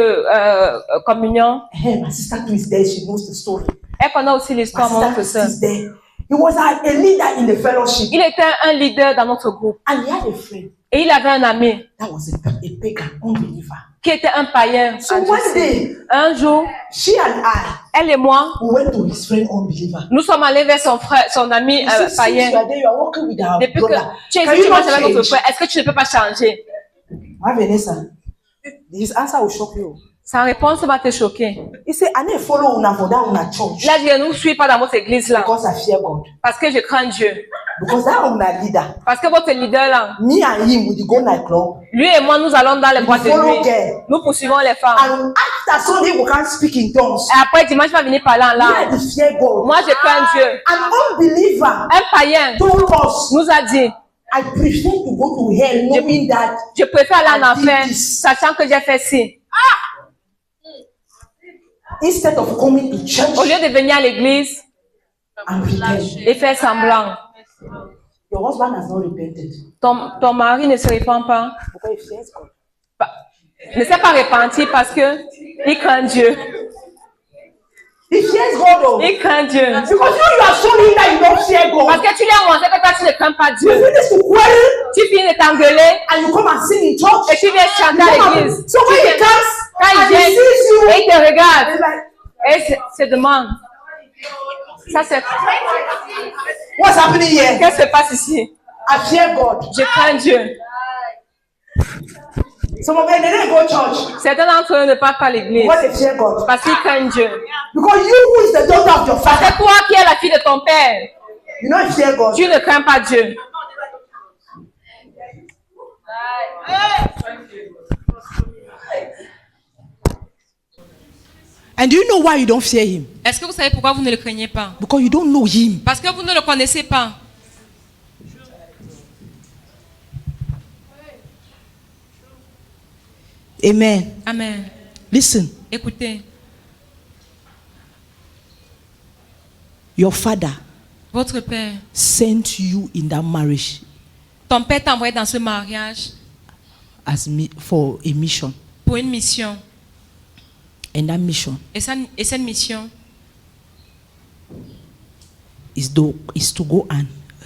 communion. Hey, my sister too is there. She knows the story. Elle connaît aussi My l'histoire, mon autre sister sœur. is there. He was a leader in the fellowship, Il était un leader dans notre groupe. and he had a friend Et il avait un ami that was a pagan unbeliever. qui était un païen. So one day, Un jour, she and I elle et moi, we went to his friend unbeliever. nous sommes allés vers son frère, son ami He said, since païen. you are there, you are working with our Depuis que brother. tu es Can ici, you tu not marches avec notre change? frère. Est-ce que tu ne peux pas changer? My Vanessa, his answer will shock you. Sa réponse va te choquer. He said, I need to follow una for that una church Il a dit, ne nous suis pas dans votre église là. because I fear God. Parce que je crains Dieu. Because that una leader, Parce que votre leader là, me and him, we go nightclub. lui et moi, nous allons dans les boîtes de follow nuit. girl. Nous poursuivons les femmes. And after Sunday, we can't speak in tongues. Et après, dimanche, je vais venir parler en Me, langue. I fear God. Moi, je crains Dieu. An unbeliever Un païen told us, nous a dit, I prefer to go to hell knowing that je préfère aller en I did enfer, this. sachant que j'ai fait ci. instead of coming to church Au lieu de venir à l'église and pretend. et faire semblant, Your husband has not repented ton mari ne se répand pas, because he fears God. ne s'est pas repenti parce que il craint Dieu. He fears God, though. Il craint Dieu. Because you have shown him that you don't fear Parce God. que tu lui as montré que toi tu ne crains pas You Dieu. finish to quarrel Tu finis de t'engueuler and you come and sing in church. et tu viens chanter à l'église. So when he comes Quand il and vient he sees you, et il te regarde he's like, et se demande, ça c'est, what's happening here? qu'est-ce qui se passe ici? I fear God. Je crains Dieu. Some of them, they didn't go to church Certains d'entre eux ne partent pas à l'église because they fear God. parce qu'ils craignent Dieu. Because you, who is the daughter of your Parce father, que toi qui es la fille de ton père, You don't fear God. Tu ne crains pas Dieu. And do you know why you don't fear him? Est-ce que vous savez pourquoi vous ne le craignez pas? Because you don't know him. Parce que vous ne le connaissez pas. Amen. Amen. Listen, Écoutez, your father votre père, sent you in that marriage ton père t'a envoyé dans ce mariage for a mission. pour une mission. And that mission Et cette mission, is to go and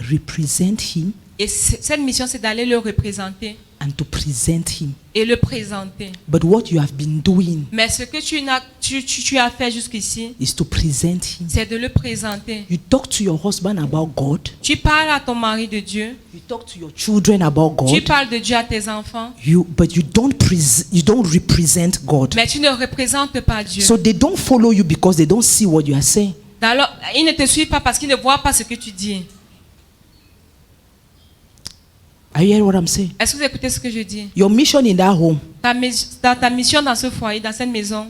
represent him cette mission, c'est d'aller le représenter and to present him. et le présenter. But what you have been doing Mais ce que tu as fait jusqu'ici, is to present him. c'est de le présenter. You talk to your husband about God. Tu parles à ton mari de Dieu. You talk to your children about Tu God. parles de Dieu à tes enfants. But you don't represent God. Mais tu ne représentes pas Dieu. So they don't follow you because they don't see what you are saying. Alors, ils ne te suivent pas parce qu'ils ne voient pas ce que tu dis. Are you hearing what I'm saying? Est-ce que vous écoutez ce que je dis? Your mission in that home Ta mission dans ce foyer, dans cette maison,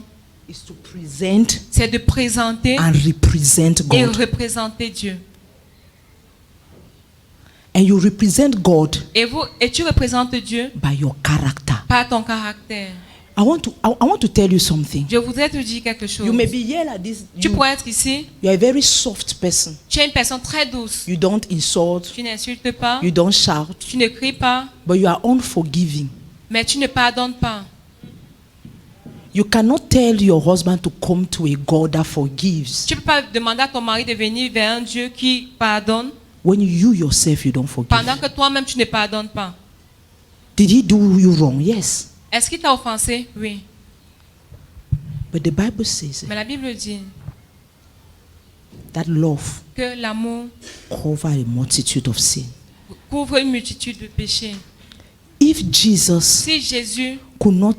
is to present c'est de présenter and represent et God. représenter Dieu. And you represent God Et tu représentes Dieu by your character. par ton caractère. I want to tell you something. Je voudrais te dire quelque chose. You may be here like this. Tu You pourrais être ici. are a very soft person. Tu es une personne très douce. You don't insult. Tu n'insultes pas. You don't shout. Tu ne cries pas. But you are unforgiving. Mais tu ne pardonnes pas. You cannot tell your husband to come to a God that forgives Tu ne peux pas demander à ton mari de venir vers un Dieu qui pardonne when you yourself you don't forgive. pendant que toi-même tu ne pardonnes pas. Did he do you wrong? Yes. Est-ce qu'il t'a offensé? Oui. But the Bible says Mais la Bible dit that love que l'amour covers a multitude of sin. couvre une multitude de péchés. If Jesus Si Jésus could not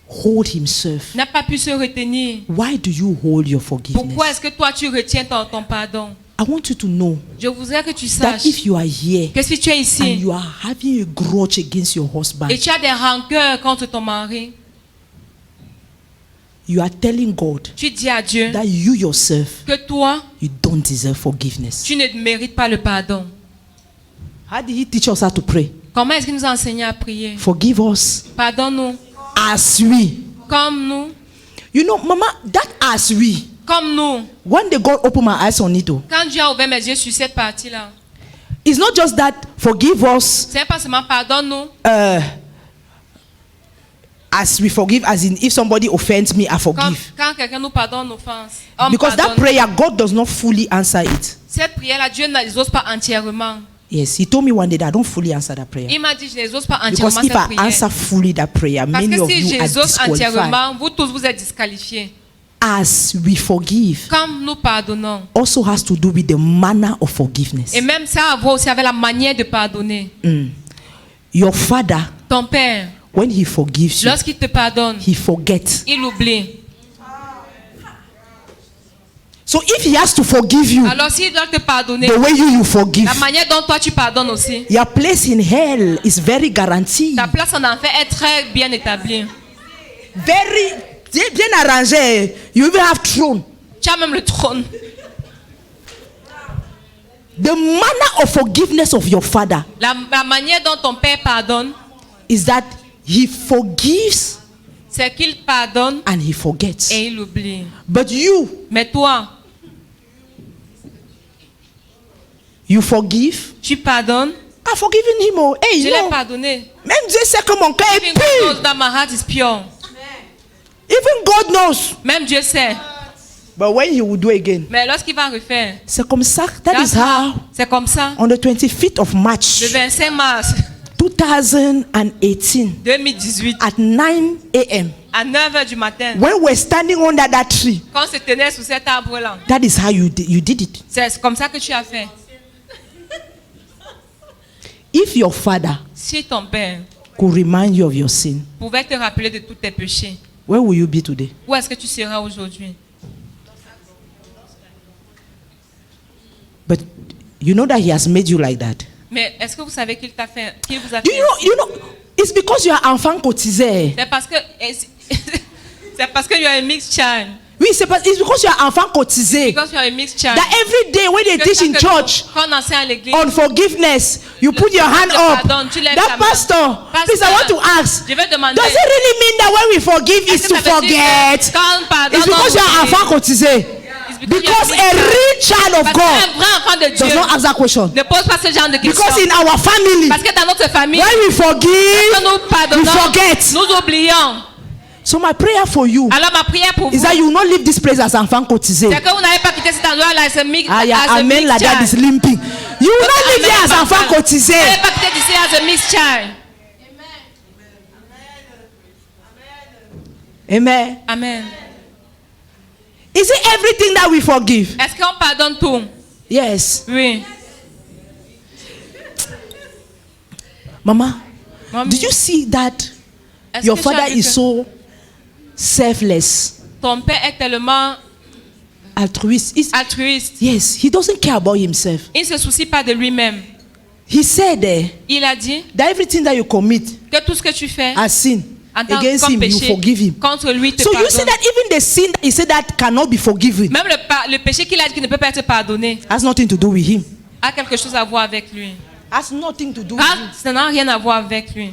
hold himself, n'a pas pu se retenir, why do you hold your pourquoi forgiveness? est-ce que toi tu retiens ton pardon? I want you to know Je voudrais que tu that saches if you are here que si tu es and ici you are having a grudge against your husband, et tu as des rancœurs contre ton mari, you are telling God tu dis à Dieu that you yourself, que toi, you don't deserve forgiveness. tu ne mérites pas le pardon. How did he teach us how to pray? Comment est-ce qu'il nous a enseigné à prier? Forgive us Pardonne-nous as we. comme nous, You know, Mama, that as we. comme nous. One day God opened my eyes on it. Quand Dieu a ouvert mes yeux sur cette partie-là, It's not just that forgive us c'est pas seulement pardonne-nous, as we forgive, as in if somebody offends me, I comme forgive. quand quelqu'un nous pardonne l'offense. On Because that pardonne. prayer, God does not fully answer it. Cette prière-là, Dieu ne les ose pas entièrement. Yes, he told me one day that I don't fully answer that prayer. Il m'a dit, je ne les ose pas Because entièrement if cette I prière. answer fully that prayer, Parce many que of si you je are les ose disqualified. entièrement, vous tous vous êtes disqualifiés. As we forgive Comme nous pardonnons. also has to do with the manner of forgiveness. Et même ça a à voir aussi avec la manière de pardonner. Your father, Ton père, when he forgives you, lorsqu'il te pardonne, he forgets. il oublie. So if he has to forgive you Alors s'il doit te pardonner, the way you forgive, la manière dont toi tu pardonnes aussi, your place in hell is very guaranteed. ta place en enfer est très bien établie. Very bien arrangé. You even have throne. Tu as même le trône. The manner of forgiveness of your father La manière dont ton père pardonne, is that he forgives c'est qu'il pardonne and he forgets. et il oublie. But you Mais toi, forgive. tu pardonnes. I've forgiven him. Oh, hey, Je you l'ai know, pardonné. même Dieu sait que mon cœur est Even God knows pur. that my heart is pure. Even God knows. Même Dieu sait. But when he will do again, Mais lorsqu'il va refaire, c'est comme ça. That is how c'est comme ça. on the 25th of Le March 25 mars 2018 2018, at 9 a.m. à 9h du matin, when we're standing under that tree, quand on se tenait sous cet arbre-là, that is how you did it. c'est comme ça que tu as fait. If your father Si ton père could remind you of your sin, pouvait te rappeler de tous tes péchés, where will you be today? où est-ce que tu seras aujourd'hui? But You know that he has made you like that. Mais est-ce que vous savez qu'il t'a fait, qu'il vous a Do fait you know, it's because you are enfant cotisé. C'est parce que c'est parce que you are a mixed child. Oui, it's because you are enfant cotisé. Because you are a mixed child. That every day when they teach in church Quand on enseigne à l'église, on forgiveness, you put your hand up. pardon, tu lèves That ta main. pastor, please, I want to ask. je vais demander. Does it really mean that when we forgive is Est-ce to que ça veut dire forget? que quand on pardonne, It's because on you are oublie? enfant cotisé. Because a real child of Parce God qu'un vrai enfant de Dieu does not ask that question. ne pose pas ce genre de questions. Because in our family, Parce que dans notre famille, when we forgive, quand nous we pardonnons, forget. nous oublions. So my prayer for you Alors ma prière pour vous, is that you will not leave this place as enfant cotisé. c'est que vous n'avez pas quitté cet endroit-là as a mixed Ah, yeah, as a amen, mixed like that is child. limping. You will not live here as enfant cotisé. Vous n'avez pas quitté d'ici as a mixed child. Amen. Amen. Is it everything that we forgive? Est-ce qu'on pardonne tout? Yes. Oui. Mama, Maman, did you see that est-ce your que tu as father vu is que so selfless, ton père est tellement altruist? altruiste. Yes, he doesn't care about himself. Il ne se soucie pas de lui-même. He said Il a dit that everything that you commit que tout ce que tu fais as sin en tant against comme him, you péché forgive him. contre lui te So you see pardonne. that even the sin that he said that cannot be forgiven Même le péché qu'il a dit qu'il ne peut pas être pardonné has nothing to do with him. a quelque chose à voir avec lui. Has nothing to do with Ah, him. ça n'a rien à voir avec lui.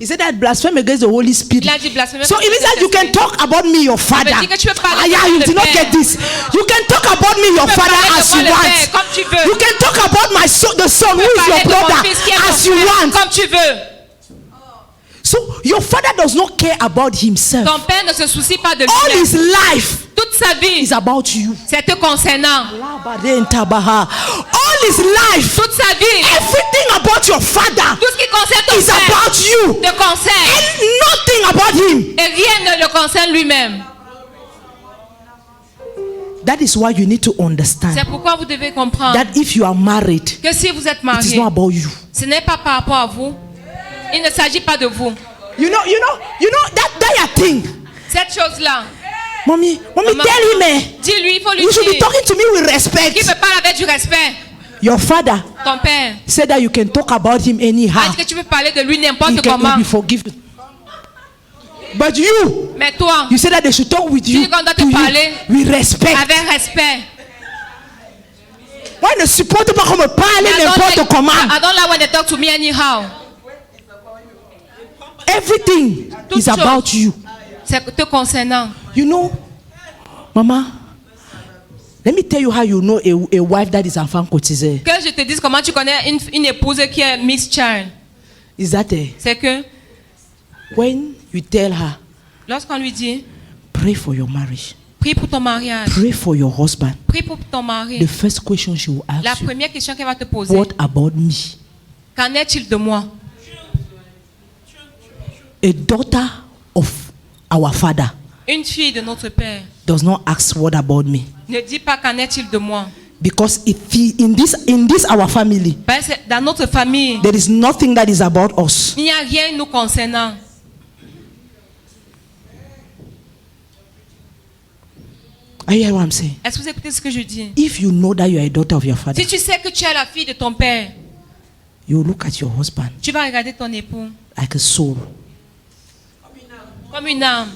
He said that blasphemy against the Holy Spirit. Il a dit blasphémer. So it means that you can talk about me, your father. Ça veut dire que tu peux parler Ah, yeah, de you le did not Père. get this. You can talk about me, your Tu peux father, parler de as moi, you le want. Père, comme tu veux. You can talk about my son, the son who is your Parler de mon brother, fils qui est ton as you frère, want. comme tu veux. So your father does not care about himself. Ton père ne se soucie pas de All lui-même. his life Toute sa vie, is about you. c'est te concernant. All his life, Toute sa vie, everything about your father tout ce qui concerne ton is père about you. te concerne. And nothing about him. Et rien ne le concerne lui-même. That is why you need to understand C'est pourquoi vous devez comprendre that if you are married, que si vous êtes it is marié, not about you. ce n'est pas par rapport à vous. Il ne s'agit pas de vous. You know that thing. Cette chose-là, Mommy, Maman, tell him, dis-lui, il faut lui you should be dire talking to me with respect. qu'il peut parler avec du respect. Your father Ton père said that you can talk about him a anyhow. dit que tu peux parler de lui He n'importe can comment. be forgiven. But you Mais toi, said that they should talk with tu you, dis qu'on doit to te you parler with respect. avec respect. Moi, ne supporte pas qu'on me parle I n'importe comment. don't like when they talk to me anyhow. Everything Toute is chose. about you. C'est te concernant. You know, Mama, let me tell you how you know a wife that is enfant cotisé. Que je te dise comment tu connais une épouse qui est mixed child. Is that C'est que when you tell her, lorsqu'on lui dit, pray for your marriage, prie pour ton mariage, pray for your husband, prie pour ton mari, the first question she will la ask you, première question qu'elle va te poser, what about me? qu'en est-il de moi? A daughter of our father Une fille de notre père does not ask what about me, ne dit pas qu'en est-il de moi. because in this our family Parce que dans notre famille, there is nothing that is about us. il n'y a rien nous concernant. Are you hear what I'm saying? Est-ce que vous écoutez ce que je dis? If you know that you are a daughter of your father, Si tu sais que tu es la fille de ton père, you look at your husband tu vas regarder ton époux like a soul. comme une âme.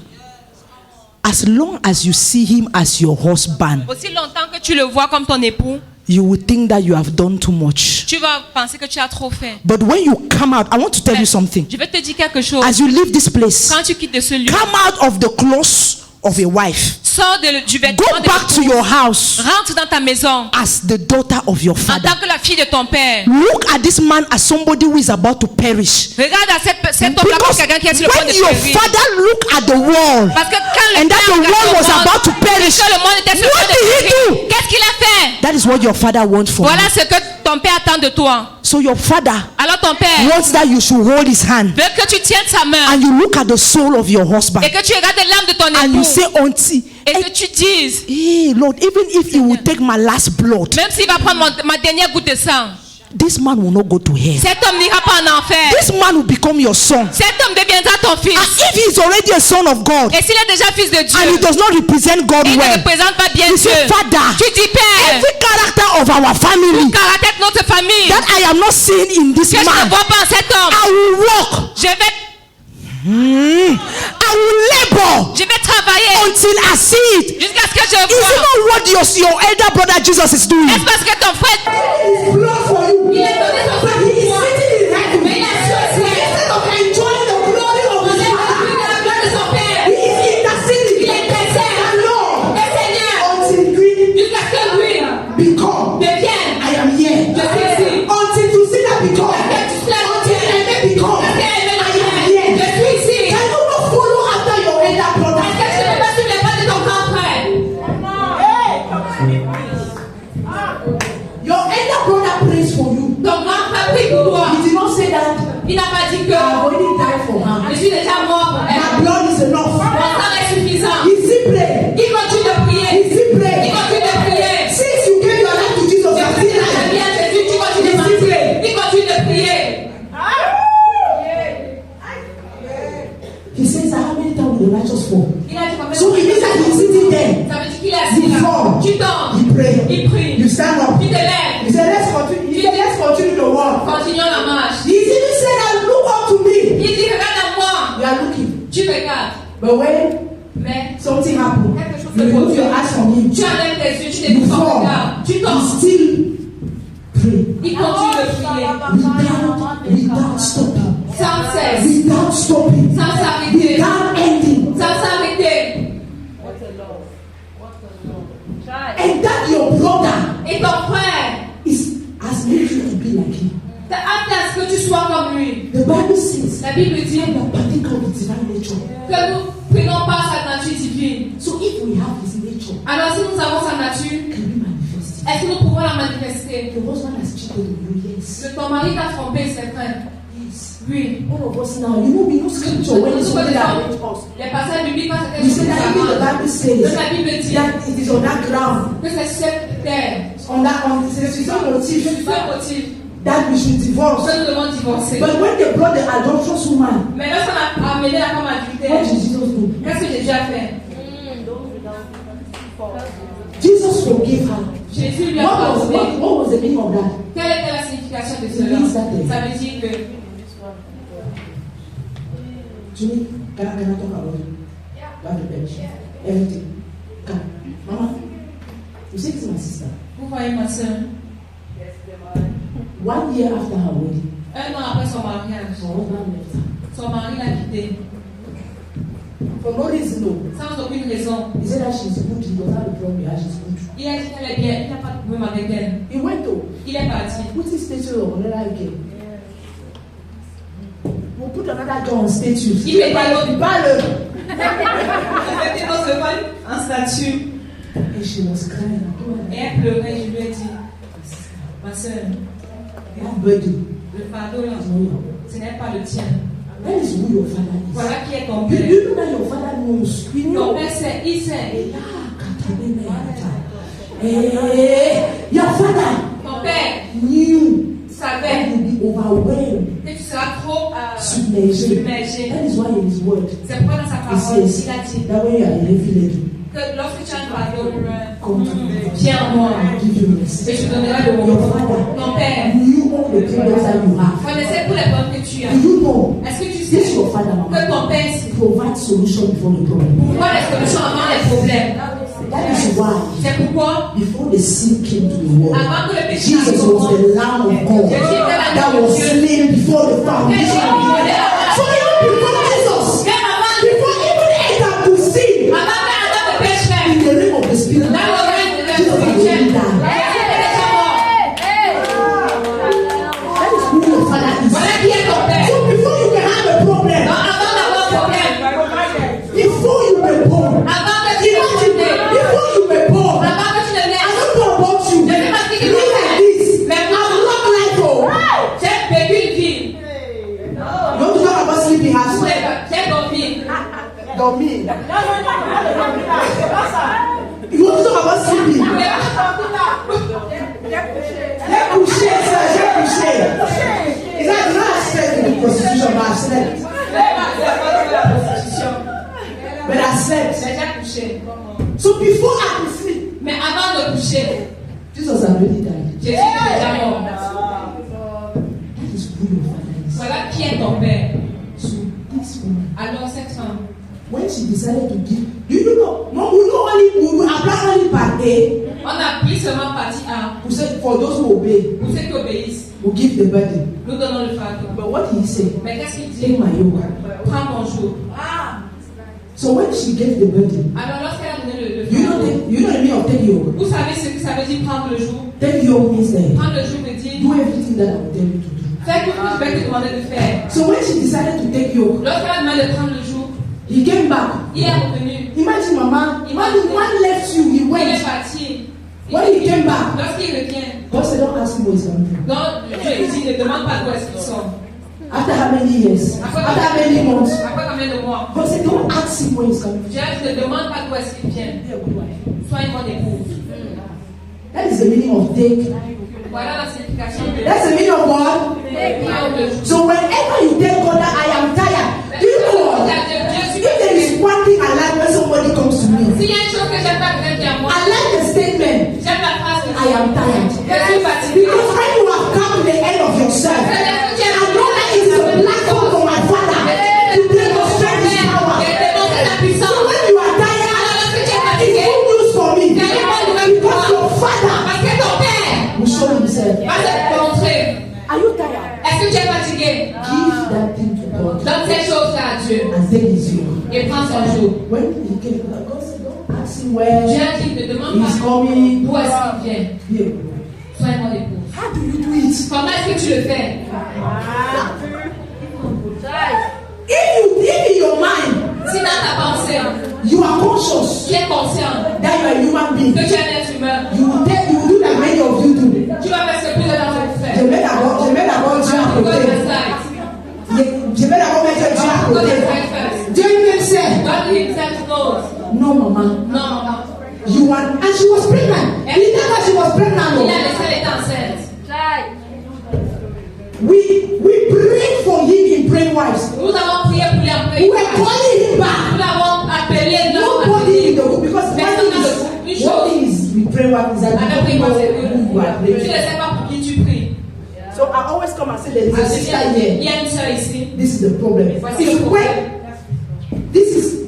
As long as you see him as your husband, Aussi longtemps que tu le vois comme ton époux, you will think that you have done too much. tu vas penser que tu as trop fait. But when you come out, I want to tell you something. Je vais te dire quelque chose. As you leave this place, Quand tu quittes de ce lieu, come out of the clothes of a wife. sors du Go vêtement de back to your house rentre dans ta maison as the daughter of your en father. tant que la fille de ton père. Look at this man as somebody who is about to perish. Regarde à cet homme-là comme Because quelqu'un qui est sur le point when de your périr. father looked at the wall Parce que quand le and that père the regarde wall au was monde, about to perish, que le monde était sur le point what de did he périr, do? qu'est-ce qu'il a fait? That is what your father wants for Voilà you. ce que ton père attend de toi. So your father Alors ton père wants that you should hold his hand veut que tu tiennes sa main and you look at the soul of your husband et que tu regardes l'âme de ton and you époux say, Auntie, et que tu dises, hey Lord, even if you will take my last blood, même s'il va prendre ma dernière goutte de sang, this man will not go to hell. Cet homme n'ira pas en enfer. This man will become your son. Cet homme deviendra ton And fils. if he is already a son of God Et s'il est déjà fils de Dieu, and he does not represent God et il ne well, représente pas bien you Dieu, say, Father, tu dis Père, every character of our family caractère de notre famille, that I am not seeing in this que je ne man, vois pas en cet homme, I will walk. je vais I will labor travailler until I see it. jusqu'à ce que je Is it vois. not what your elder brother Jesus is doing? Est-ce parce que ton frère Blood for you. il est donné son frère But he is sitting in heaven. mais il a choisi Instead of enjoying the glory of his father, la gloire de son père. he is interceding. Il intercède. The Lord, Le Seigneur, until we jusqu'à ce que lui become, devienne. I am here. Je suis ici. Until to see that become, until I may become, I am here. Je suis ici. Can you not follow after your elder brother? Est-ce que tu ne peux pas suivre les pas de ton grand frère? Your elder brother prays for you. Ton grand frère prie pour toi. He did not say that Il n'a pas dit I que already died for her. je suis déjà mort pour elle. My blood is enough. Mon sang est suffisant. He still pray. Il continue de He prier. still Il pray. continue de prier. Since you gave your life to Jesus, you are still Tu alive. viens de Jésus, tu continues de prier. Il continue de prier. He says that how many times will the righteous fall? Il a dit combien de So it means that he's sitting there. Ça veut dire qu'il est assis You là. fall. Tu tombes. He pray. Il prie. You stand up. Tu te lèves. He said, let's continue. He said, let's continue the walk. Continuons la marche. He even said that look up to me. Il dit regarde à moi. You are looking. Tu regardes. But when Mais something happens, quelque chose you se remove produit. your eyes from him. Tu enlèves tes yeux, tu You détournes ton fall. regard. Tu He tombes. still pray. Il continue de prier. Without stopping. Sans cesse. Without stopping. Sans s'arrêter. Without ending. Sans s'arrêter. And that your brother Et ton frère has made you to be like him. t'a appelé à ce que tu sois comme lui. The Bible says La Bible dit we are partaker of the divine nature. que nous prenons pas sa nature divine. So if we have his nature, Alors si nous avons sa nature, can we manifest it? est-ce que nous pouvons la manifester? The husband has cheated on you, yes. Ton mari t'a trompé, c'est vrai. Yes. Oui. All of us now, you know, we know scripture when it's something that hurts us. Les passages bibliques, quand c'est We quelque chose say qui that even the s'avance, Bible says la Bible dit that it is on that ground, que c'est sur cette terre, on the sur motive ce motif, that we should divorce. que nous devons divorcer. But when they brought the adulterous woman, Mais lorsqu'on a amené la femme what adultère, did Jesus do? qu'est-ce que Jésus a fait? Jesus forgave her. Jésus lui a What pardonné. was the meaning of that? Quelle était la signification de It cela? means that Ça veut dire que Jimmy, can I talk about you? About the bench. Everything. Come. Mama, you see this is my sister. vous voyez ma soeur, 1 year after her wedding, un an après son mariage, her husband left her. son mari l'a quittée For no reason, no. sans aucune raison. He said that she's good. He doesn't have a problem with her. She's good. Il a dit qu'elle est bien, il n'y a pas de problème avec elle. He went to Il est parti. put his statue on another girl. We'll put another girl on status. Il met pas l'autre. He Il était dans ce vol en statue. And she was crying. I told her, Et elle pleurait, je lui ai dit, ma soeur, that burden le fardeau là, is not your own. ce n'est pas le tien. That is who your father is. Voilà qui est ton You, père. you know that your father knows. You Ton know. père sait, il sait. Your father Ton père knew that savait you'll be overwhelmed, que tu seras trop submerged. submergé. That is why in his word C'est pourquoi dans sa he parole, says il a dit that when you are a heavy lady, que lorsque tu as un fardeau, come to me. viens à moi I'll give you rest. et je te donnerai le Your repos. father Ton père knew all the problems that you have. connaissait tous les problèmes que tu as. Do you know Est-ce que tu this sais your father, que mama, ton père sait provides solution before the problem? pourquoi les solutions avant les problèmes? That is why C'est pourquoi before the sin came to the world, avant que le péché Jesus arrive au was monde, the Lamb of God that was slain before the foundation of the world. So even before Jesus, même avant before even Adam could sin Adam ne pécherait, in the realm of the spirit, dans le règne de Jesus had l'esprit, already died. il est déjà mort. That is who your father is. Voilà qui est ton père. So before you can have a problem, Donc avant d'avoir un problème, before you were born, avant que tu imagine, ne before you were born, avant que tu ne I naisses, don't know about you. je ne sais pas ce qui Look te like fait. this. Mais I'm moi, not like oh. j'ai vécu une vie. You want to talk about sleeping house? J'ai dormi. Dormir. You want to talk about sleeping? J'ai couché, ça, j'ai couché. Is that not slept in the prostitution, but I slept. But I slept. J'ai déjà couché. So before I could sleep, Mais avant de coucher, Jesus already died. Jésus est déjà mort. That is who your father is. Voilà qui est ton père. So this woman, Alors cette femme, when she decided to give, do you know? No, we apply only part A. on a pris seulement partie A. We said for those who obey, Pour ceux qui obéissent, we give the burden. nous donnons le fardeau. But what did he say? Mais qu'est-ce qu'il dit? Take my yoke. Prends mon joug. So when she gave the burden, Alors lorsqu'elle a donné le you know fardeau, the meaning of take yoke. vous savez ce que ça veut dire prendre le joug? Take yoke means that Prendre le joug veut dire do everything that I will tell you to do. fais tout ce que je vais te demander de faire. So when she decided to take yoke, Lorsqu'elle a demandé de prendre le joug, he came back. il est revenu. Imagine, Mama, one left you, he Il est went. parti. When he came back, Lorsqu'il revient, God said, don't ask him where he's coming from. donc Dieu dit ne demande pas d'où est-ce qu'il sort. After how many years? After how many months? Après combien de mois? God said, don't ask him where he's coming from. Dieu ne demande pas d'où est-ce qu'il vient. Sois une bonne épouse. That is the meaning of take. Voilà la signification de That's the meaning of what? prendre le joug. So whenever you tell God that I am tired, do you know what? If there is one thing I like when somebody comes to me, S'il y a une chose que j'aime pas que quelqu'un à moi, I like the statement, j'aime la phrase que I am tired. je suis fatiguée. Because when you have come to the end of yourself, I know that it is a platform for my Father to demonstrate his power. So when you are tired, it's good news for me. Because your Father Parce que ton père will show himself. va te montrer. Are you tired? Est-ce que tu es fatigué? Give that thing to God Donne cette chose-là à Dieu and take his yoke. et prends son joug. When he came, God said, don't ask him where Dieu a dit ne demande he's pas coming. d'où est-ce qu'il vient. Here. Sois une bonne épouse. How do you do it? Comment est-ce que tu le fais? If in your mind Si dans ta pensée, you are conscious tu es conscient that you are a human being, que tu es un être humain, you will do that many of you do. tu vas faire ce que plus de gens vont Je faire. mets d'abord Dieu à God côté. decides. Je vais d'abord mettre Dieu à God côté. decides first. Dieu même sait. God himself knows. No, Mama. Non. You are, and she was pregnant. He tell her she was pregnant. Il a No. laissé elle est enceinte. We prayed for him in prayer wives. Nous avons prié pour lui en We were prière. calling him back. Nous l'avons appelé, nous l'avons Nobody in appelé. the room because one thing is with prayer wives is that Avec you prière, don't c'est know who you are que tu ne praying. sais pas pour qui tu pries. So I always come and say there is a sister Il here. y a une sœur ici. This is the problem. Voici le When problème. this is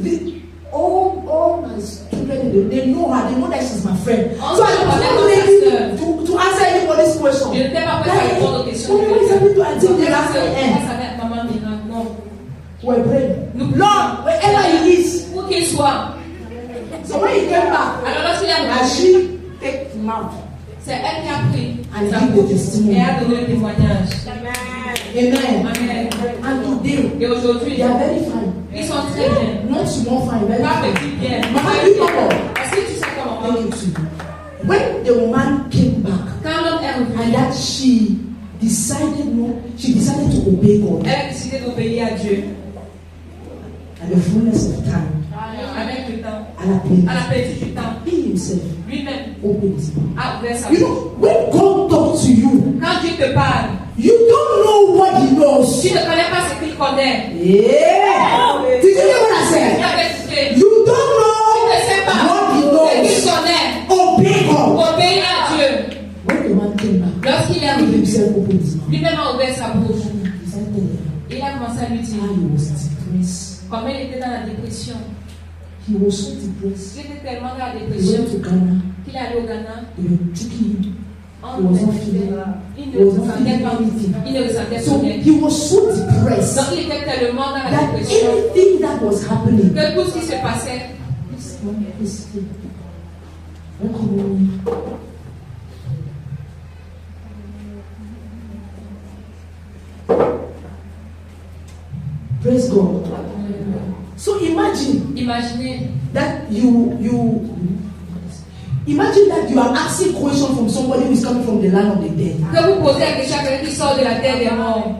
all my children, they know her, they know that she's my friend. So I was not ready to answer anybody's question. Je ne t'ai pas prêt à répondre aux questions. What is happening to Auntie Mira? Ça va être maman Mira. Non. We're praying. Nous Lord, wherever he is. Où qu'il soit. So when he came back, Alors lorsqu'il a and she take him out. c'est elle qui a pris. And sa give the bouche testimony. et a donné le témoignage. Amen. Amen. And today, Et aujourd'hui, they are very fine. ils sont très bien. Not small fine, very Pas fine. petit bien. Mama, you know what? Est-ce que tu sais comment? Thank you too. When the woman came back, Quand l'homme est revenu, and that she decided to obey God elle a décidé d'obéir à Dieu. at the fullness of time. Avec le temps. À À la plénitude du temps. He himself Lui-même opened his mouth. a ouvert sa You bouche. know, when God talks to you, Quand Dieu te parle, you don't know what he knows. tu ne connais pas ce qu'il connaît. Yeah. Did you hear what I Tu said? as fait. You don't Tu ne sais know pas what he ce qu'il knows. connaît. Obey God. Obéir à Dieu. When the man came back, Lorsqu'il est he revenu, himself opened his mouth. lui-même a ouvert sa bouche. He started telling her Il a commencé à lui dire how he was depressed. comment il était dans la dépression. He was so depressed. Il était tellement dans la He dépression went to Ghana. qu'il est allé au Ghana. They were taking him. On He was not le feeling. il He ne was not ressentait feeling pas. anything. Il ne ressentait So rien. he was so depressed Donc il était tellement dans la that dépression anything that was happening, que tout ce qui se passait, praise God. So imagine imaginez that you imagine that you are asking question from somebody who is coming from the land of the dead. que vous posez la question à quelqu'un qui sort de la terre des morts.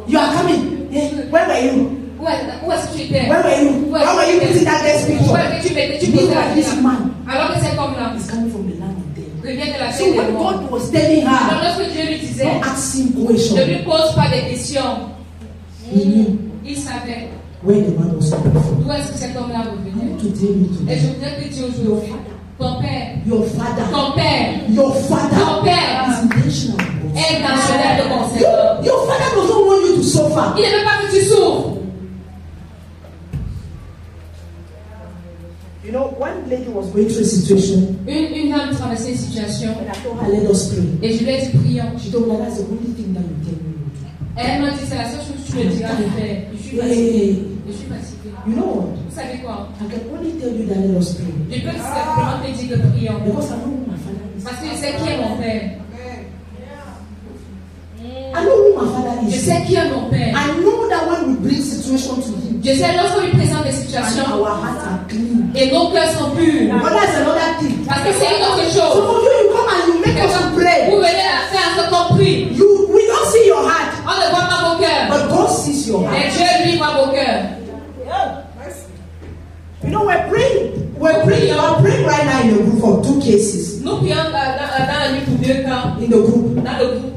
You are coming. Hey, where were you? Où est-ce que tu étais? Where were you? Why were you putting that dead Où picture? est-ce que tu You posais know la that this question? man Alors que cet homme-là is coming from the land of dead. revient de la So terre des when morts. God was telling Donc her, lorsque Dieu lui disait, don't ask him ne questions, lui pose pas des questions, he knew il savait where the man was coming from. d'où est-ce que cet homme-là I revenait. want to tell you Et today, je voudrais te dire aujourd'hui, ton père, your father ton père is intentional. est intentionnel de concernant. Your father doesn't want you to suffer. Il ne veut pas que tu souffres. You know, one lady was going through a situation, Une dame traversait une situation and I told her, let us pray. et je lui ai dit prions. She told me that's the only thing that you tell me to do. Elle m'a dit c'est la seule chose que tu me diras de faire. Je suis Hey, fatiguée. Je suis fatiguée. you know what? Vous savez quoi? I can only tell you that let us pray. Je peux simplement te dire que prions. Because I know who my father is. Parce que je sais qui est mon père. I know who my father Je is. sais qui est mon père. I know that when we bring situation to him, Je sais lorsqu'on lui présente des I situations know our hearts are clean. et nos cœurs sont purs. But that's another thing. Parce que c'est une autre Some chose. of you come and you make us to pray. Vous venez à faire ce qu'on prie. We don't see your heart, On ne voit pas vos cœurs. but God sees your Mais heart. Dieu, lui, voit vos cœurs. You know, we're praying right now in a group for 2 cases. Nous prions dans la nuit pour 2 cas. In the group, Dans le groupe,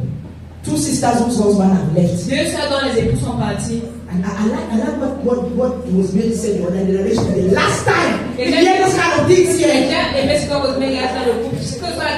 2 sisters whose husband have left. 2 sœurs dont les époux sont partis. And I like what was really said the other generation. The last time we Amen. hear those kind of things J'ai here. aimé ce qu'on vous met dans le groupe.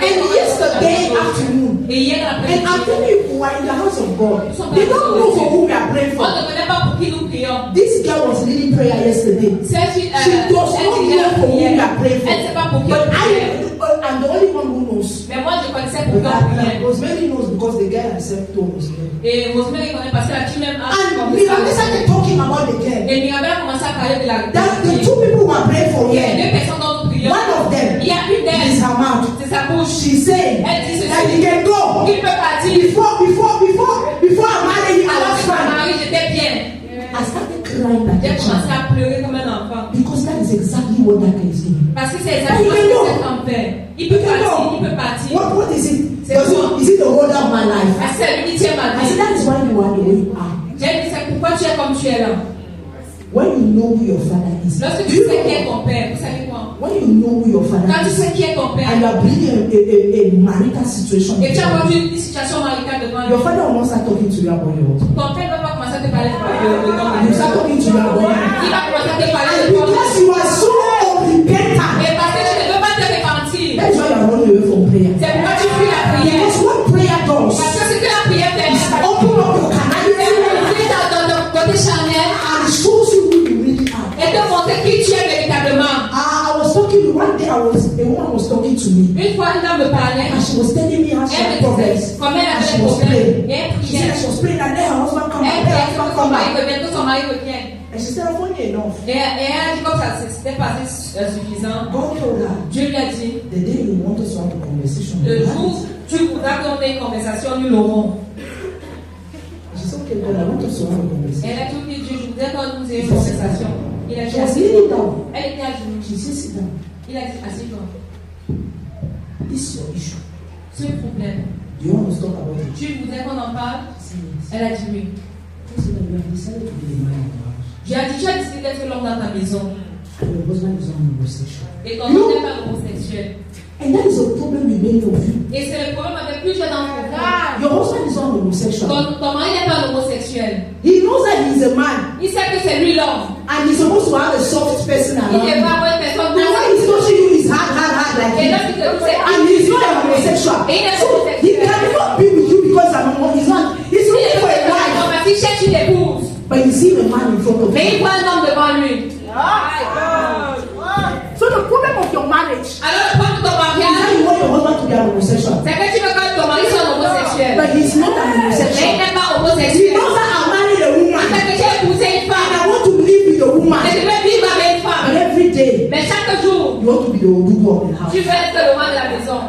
And yesterday afternoon, Et hier and après-midi, I'm telling you, who are in the house of God, they don't know for who we are praying on for. ne connaît pas pour qui nous prions. This girl was leading prayer yesterday. Celle qui She does not know for who we are praying elle ne sait for. pas pour qui But on prie. I'm the only one who knows. Mais moi, je connaissais pour But qui on priait. Rosemary knows because the girl herself told Rosemary. Et Rosemary connaît parce qu'elle a qui même And we have started talking about the girl. Et Mirabel a commencé à parler de la That the 2 people who are praying for Il y a here, 2 personnes dont nous prions. one of them Il y a une is d'elles, her mouth. c'est sa bouche. She's saying Elle dit that ceci. he can go. Il peut partir. Before I married him, I Alors was que mon fine. mari, j'étais bien. I started crying like J'ai a commencé child à pleurer comme un enfant. because that is exactly what that girl is doing. Parce que c'est exactement ce que cet homme fait. Il peut partir, il peut partir. What is it? C'est quoi? Is it the whole of my life? Parce que c'est lui qui tient ma I said vie. that is why you are the way you are. J'ai dit, c'est pourquoi tu es comme tu es là. When you know who your father is, Lorsque do tu you sais qui est know? ton père, vous savez quoi? When you know who your father Quand tu is, sais qui est ton père, and you are bringing a marital situation, et tu as vendu une situation maritale devant your lui, father will not start talking to you about your husband. ton père ne va pas commencer à te parler de ton He will start talking to you about Il you. va commencer à te parler And de ton because you are so unrepentant, Et parce que tu ne veux pas te repentir. that's why you are running away from prayer. C'est pourquoi tu fuis la prière. Because what prayer does Parce que ce que la prière fait, is open up your canal c'est ouvrir dans ton côté charnel and it shows you who you really are. et te montrer qui tu es véritablement. I was talking one day. A woman was talking to me, Une fois, une dame me parlait, and she was telling me how she elle had me problems. disait comment elle And avait she des was problèmes. praying. Et elle She said priait. that she was praying that her husband come back, Elle her priait husband que son come mari back. revienne, que son mari revienne. And she said, funny enough, Et elle a dit comme ça, c'était pas suffisant. God told her, Dieu lui a dit, the day you want us to have a conversation, le we have jour it. où tu voudras qu'on ait une conversation, nous l'aurons. She said, okay, God, I want us to have a conversation. Elle a tout dit, Dieu, je voudrais qu'on nous ait une conversation. Il a dit, She was assis-toi. kneeling down. Elle était à genoux. She said, sit down. Il a dit, assis-toi. This is your issue. Ce problème, Do you want us to talk about it? tu voudrais qu'on en parle? She said, yes. Elle a dit oui. I said, you have decided to be the man of the house. Tu as dit, tu as décidé d'être l'homme dans ta maison. And your husband is not homosexual. Et ton homme n'est pas homosexuel. And that is a problem with many of you. Et c'est le problème avec plusieurs d'entre vous. Your husband is not homosexual. Ton mari n'est pas homosexuel. He knows that he is a man Il sait que c'est lui l'homme. and he's supposed to have a soft person Il around n'est him. pas une personne And when he's touching you, he's hard like Et him. lorsqu'il te dit, c'est And he's not a homosexual. Et il est So he homosexuel. cannot be with you because he's not. He's Il looking est for a wife. homosexuel parce qu'il cherche une épouse. But you see the man in front of Mais il you. voit un homme devant lui. So the problem of your marriage is Alors le problème de ton that mariage, you want your husband to be an homosexual. c'est que tu veux que ton mari soit homosexuel. But he's not an Mais il homosexual. n'est pas He homosexuel. knows that I married a C'est woman que tu as épousé une and femme. I want to live with a Et woman. tu veux vivre avec une But femme. every day Mais chaque jour, you want to be the odugu of the house. tu veux être le roi de la maison.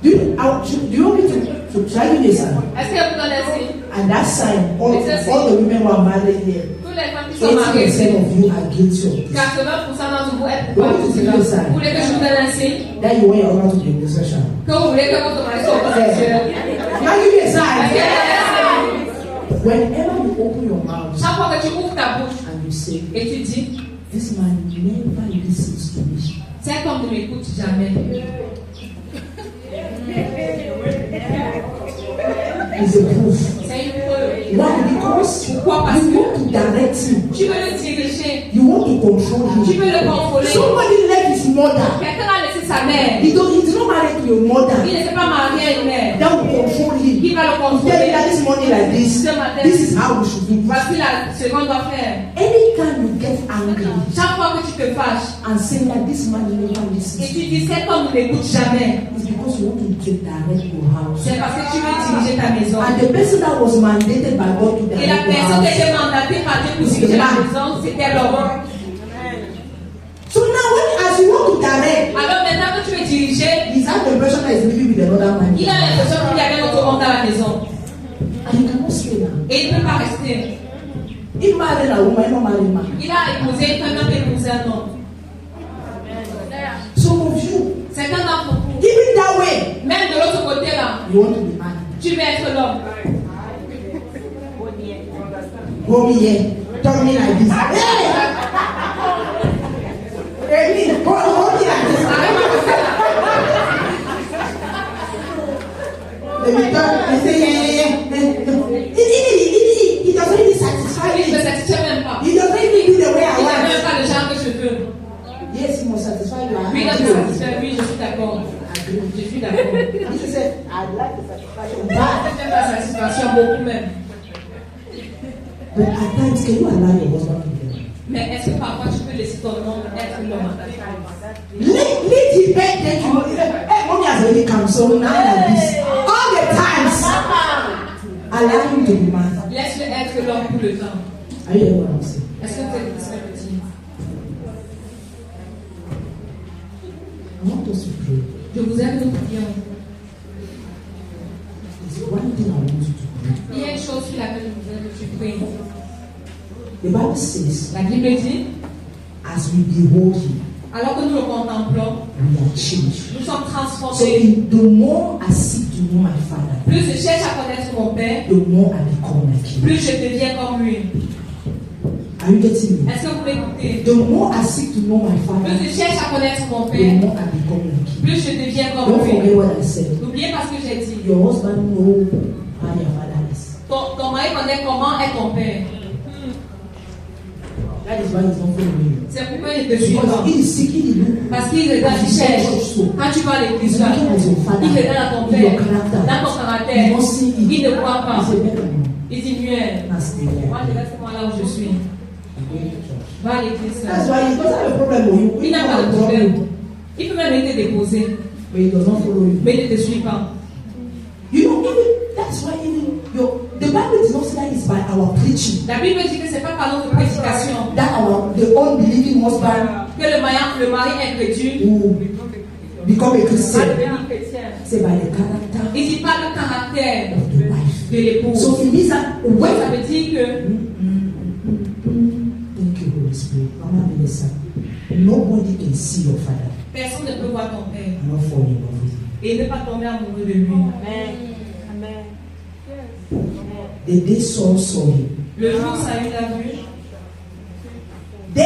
Do you want me to try you this sign? Est-ce que vous connaissez? And that sign, all the women who are married here, Toutes les femmes qui sont mariées, 80% of you are guilty of this. 80% d'entre vous êtes What is the real sign? Vous voulez que je vous donne un signe? That you want your husband to be homosexual. Que vous voulez que votre mari soit homosexuel? Now give me a Est-ce sign. qu'il y a un signe? Whenever you open your mouth Chaque fois que tu ouvres ta bouche and you say, et tu dis, this man never listens to me. cet homme ne m'écoute jamais. is a proof. C'est une preuve. Why? Because Pourquoi? Parce you que want to direct him. tu veux le diriger. You want to control Tu him. veux le contrôler. Somebody left his mother. Quelqu'un a laissé sa mère. He did not marry to your mother. Il ne s'est pas marié à une mère. That will control him. Qui va le Tell contrôler? you that this morning like this. Ce matin, This is how we should do. voici ce qu'on doit faire. Anytime you get angry Chaque fois que tu te fâches and say that this man never et listens, tu dis cet homme ne m'écoute jamais, it's because you want to direct your house. c'est parce que tu veux diriger ta maison. And the person that was mandated by God to Et la direct your personne qui house. était mandatée par Dieu pour diriger la maison, c'était l'homme. So now, when as you want to direct, Alors maintenant que tu veux diriger, he's had the impression that he's living with another man. il a l'impression qu'il y avait un autre monde à la maison. And you cannot stay now. Et il ne peut pas rester. He married a woman, not married man. Il a épousé une femme, il a épousé un homme. Some of you, Certains d'entre vous, even that way, même de l'autre côté là, you want to be married. tu veux être l'homme. Go me here, tell me like this. Hey! Hey, me, hold me like this. Let me talk and say, yeah. He doesn't even satisfy Il ne me. me satisfait même pas. He doesn't even do the way Il I n'a même want. pas le genre que je veux. Yes, he must satisfy you. Oui, il I doit me agree. satisfaire. Oui, je suis d'accord. Je suis d'accord. He said, I'd like the satisfaction. J'aime la satisfaction beaucoup même. But at times, can you allow your husband to do that? Mais est-ce que parfois tu peux laisser ton homme être l'homme? Let him beg that you. Hey, mommy has already come, so now like this. All the times, allow him to be man. Laisse-le être l'homme pour le temps. Are you hearing what I'm saying? Est-ce que vous êtes ce que je dis? I want us to pray. Je vous aime, nous prions. There's one thing I want you to pray. Il y a une chose sur laquelle je voudrais que tu pries. The Bible says, La Bible dit, as we behold him, alors que nous le contemplons, we are changed. nous sommes So transformés. the more I seek to know my Father, Plus je cherche à connaître mon Père, the more I become like him. plus je deviens comme lui. Are you getting me? Est-ce que vous m'écoutez? The more I seek to know my Father, Plus je cherche à connaître mon the Père, more I become like him. plus je deviens comme Don't forget lui. what I said. N'oubliez pas ce que j'ai dit. Your husband knows how your father is. Ton mari connaît comment est ton Père. That is why he's not following you. C'est pourquoi il te suit pas. Because he is seeking you. Parce qu'il regarde, il cherche. Quand tu vas à l'église, là, il regarde à ton Père, dans ton caractère. Il ne voit pas. Il dit muet. Moi, je reste moi là où je suis. Va à l'église. That's why he doesn't have a problem with you. Il n'a pas de problème. Il peut même être déposé, But he does not follow you. mais il ne te suit pas. You know, even that's why even the Bible does not say that it's by our preaching La Bible dit que ce n'est pas par notre prédication that the unbelieving husband que le mari incrédule will become a va Christian. devenir chrétien. C'est by the character Il dit pas le caractère of the wife. de l'épouse. So it means that Ça when veut dire que thank you, Holy Spirit. Mama Melissa, nobody can see your father personne ne peut voir ton Père and not fall in love with him. et ne pas tomber amoureux de lui. The day Saul saw him. Le jour où Saül l'a vu, He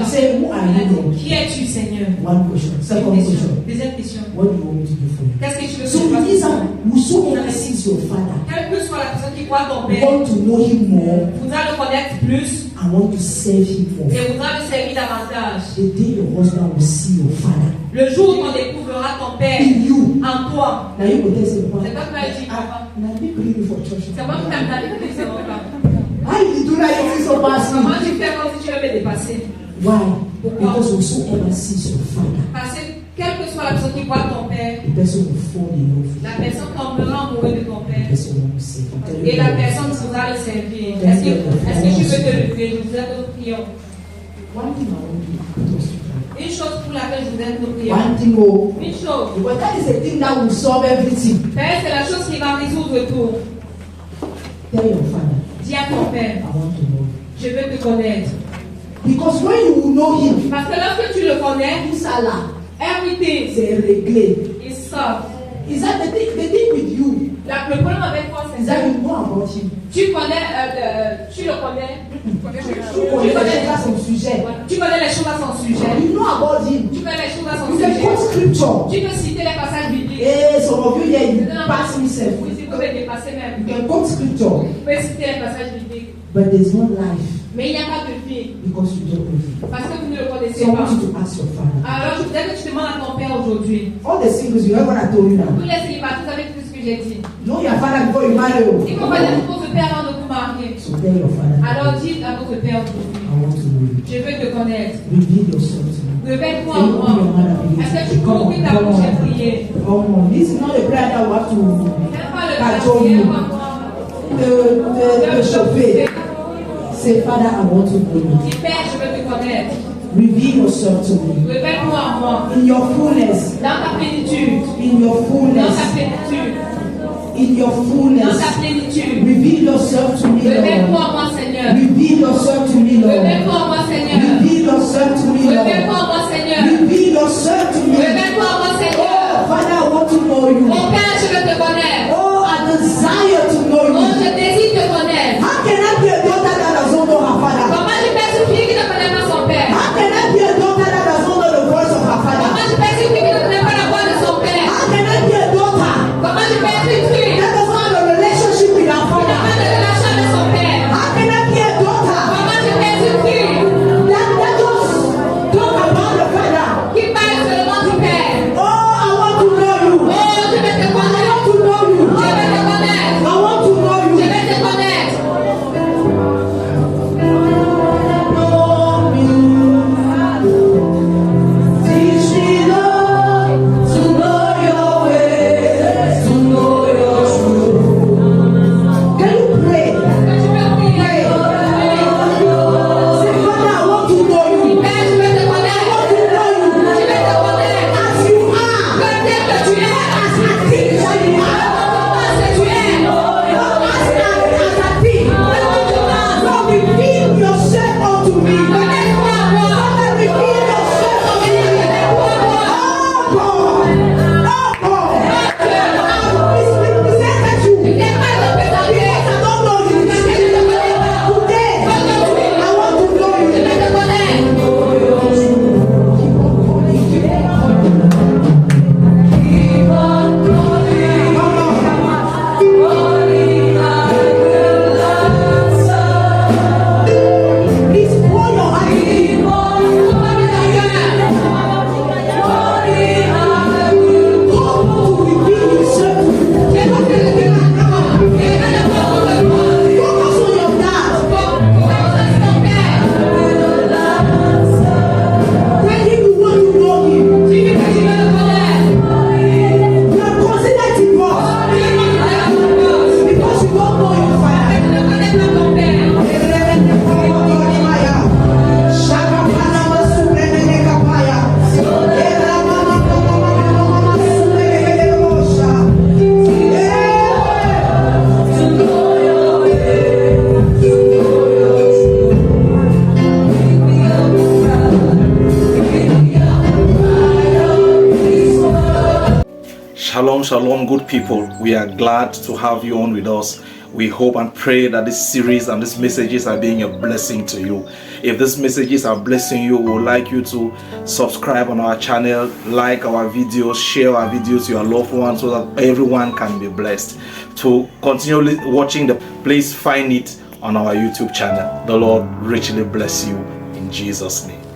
said, who are you, Lord? qui es-tu, Seigneur? One question. Second question. Deuxième question. What do you want me to do for you? Qu'est-ce que tu veux So que je it fasse means pour toi? that whosoever sees your father Quelle que soit la personne qui croit ton Père, want to know him more voudra le connaître plus and want to serve him more. et voudra le servir davantage. The day your husband will see your father Le jour où ton époux verra ton Père in you. en toi, Now you go tell c'est someone, pas que tu dis, papa. now you bring me for church. C'est moi qui t'aime ta vie, c'est mon papa. How you do that? You so pass me. Comment tu fais comme si tu veux me dépasser? Why? Because whosoever sees your father, Parce que quelle que soit la personne qui voit ton Père, the person will fall in love with you. la personne tombera amoureux de ton The Père. person will say, I'm telling Et you, la personne voudra le servir. Est-ce que tu veux te lever? Je voudrais que nous prions. one thing I want to do. Une chose pour laquelle je voudrais que nous prions. One thing, oh, Une chose. because that is the thing that will solve everything. Père, c'est la chose qui va résoudre tout. Tell your father, Dis à ton Père, I want to know. je veux te connaître. Because when you will know him, Parce que lorsque tu le connais, his Allah, everything c'est réglé. is solved. Is that the thing with you? Le problème avec toi, Is c'est that que you know about him? tu connais, tu le connais. Tu connais les choses à son sujet. Tu connais les choses à son sujet. You know about him. Tu connais les choses à son You can sujet. quote scripture. Tu peux citer les passages bibliques. Eh, some of you here, you pass me self. Oui, si vous pouvez dépasser même. You can quote scripture, Vous pouvez citer un passage biblique. but there's no life Mais il n'y a pas de vie. because you don't know him. Parce que vous ne le connaissez So I pas. want you to ask your father. Alors, je voudrais que tu demandes à ton père aujourd'hui. All the singles, you heard what I told you now. Tous les célibataires, vous savez tout ce que j'ai dit. Know your father before you marry. Il faut connaître votre père avant de vous marier. So tell your father, Alors, dites à votre père aujourd'hui. I want to know you. Je veux te connaître. Reveal yourself to me. Révèle-toi en moi. Est-ce que tu peux ouvrir ta bouche et prier? Come on, this is not a prayer that we have to N'aime pas le cajole quartier, you. n'aime pas The chauffer. Say, Father, I want to know you. dis, Père, je veux te connaître. Reveal yourself to me. Révèle-toi en moi. In your fullness. Dans ta plénitude. In your Dans fullness. ta plénitude. In your Dans fullness. ta plénitude. Reveal yourself to me, Révèle-toi Lord. en moi, Seigneur. Reveal yourself to me, Lord. Révèle-toi en moi, Seigneur. Reveal yourself to me, Révèle-toi Lord. en moi, Seigneur. Reveal yourself to me. Révèle-toi en moi, Seigneur. Oh, Father, I want to know you. Mon Père, je veux te connaître. Oh, I desire to know Oh, you. je désire te connaître. How can I be a daughter that doesn't know her father? Comment je peux être une fille qui ne connaît pas son père? How can I be a daughter that doesn't know the voice of her father? Comment je peux être une fille qui ne connaît pas la voix de son père? How can I be a daughter Comment je peux être une fille qui that doesn't have a relationship with her n'a father? pas de relation avec son père? How can I be a daughter Comment je peux être une fille that just talk about the father? qui parle seulement du père? Oh, I want to know you. Oh, je vais te I want connaître. to know you. Je vais te connaître. I want to know Je you. vais te connaître. Know me. Teach me, Lord, to know your ways, to know your truth. Can you pray? Que tu peux prier. Say, Father, I want to know you. Père, je vais te I want connaître. to know you. Je vais te connaître. As you are. Que tel que tu es. As I think that you are. Comment est-ce que tu es? Not as I think. Lord, reveal yourself unto me. Connais-moi à moi. Father, reveal yourself unto me. Oh God. Oh God. I misrepresented you. N'es pas représenté. Because I don't know you. Parce que je ne te connais pas. Today, I want to know Je you. vais te connaître. Please pour your heart in me. God wants to reveal himself to you. Focus on your dad. Tell him you want to know him. You are considered divorced because you don't know your father. Shalom, shalom, good people. We are glad to have you on with us. We hope and pray that this series and these messages are being a blessing to you. If these messages are blessing you, we would like you to subscribe on our channel, like our videos, share our videos to your loved ones so that everyone can be blessed. To continue watching please find it on our YouTube channel. The Lord richly bless you in Jesus' name.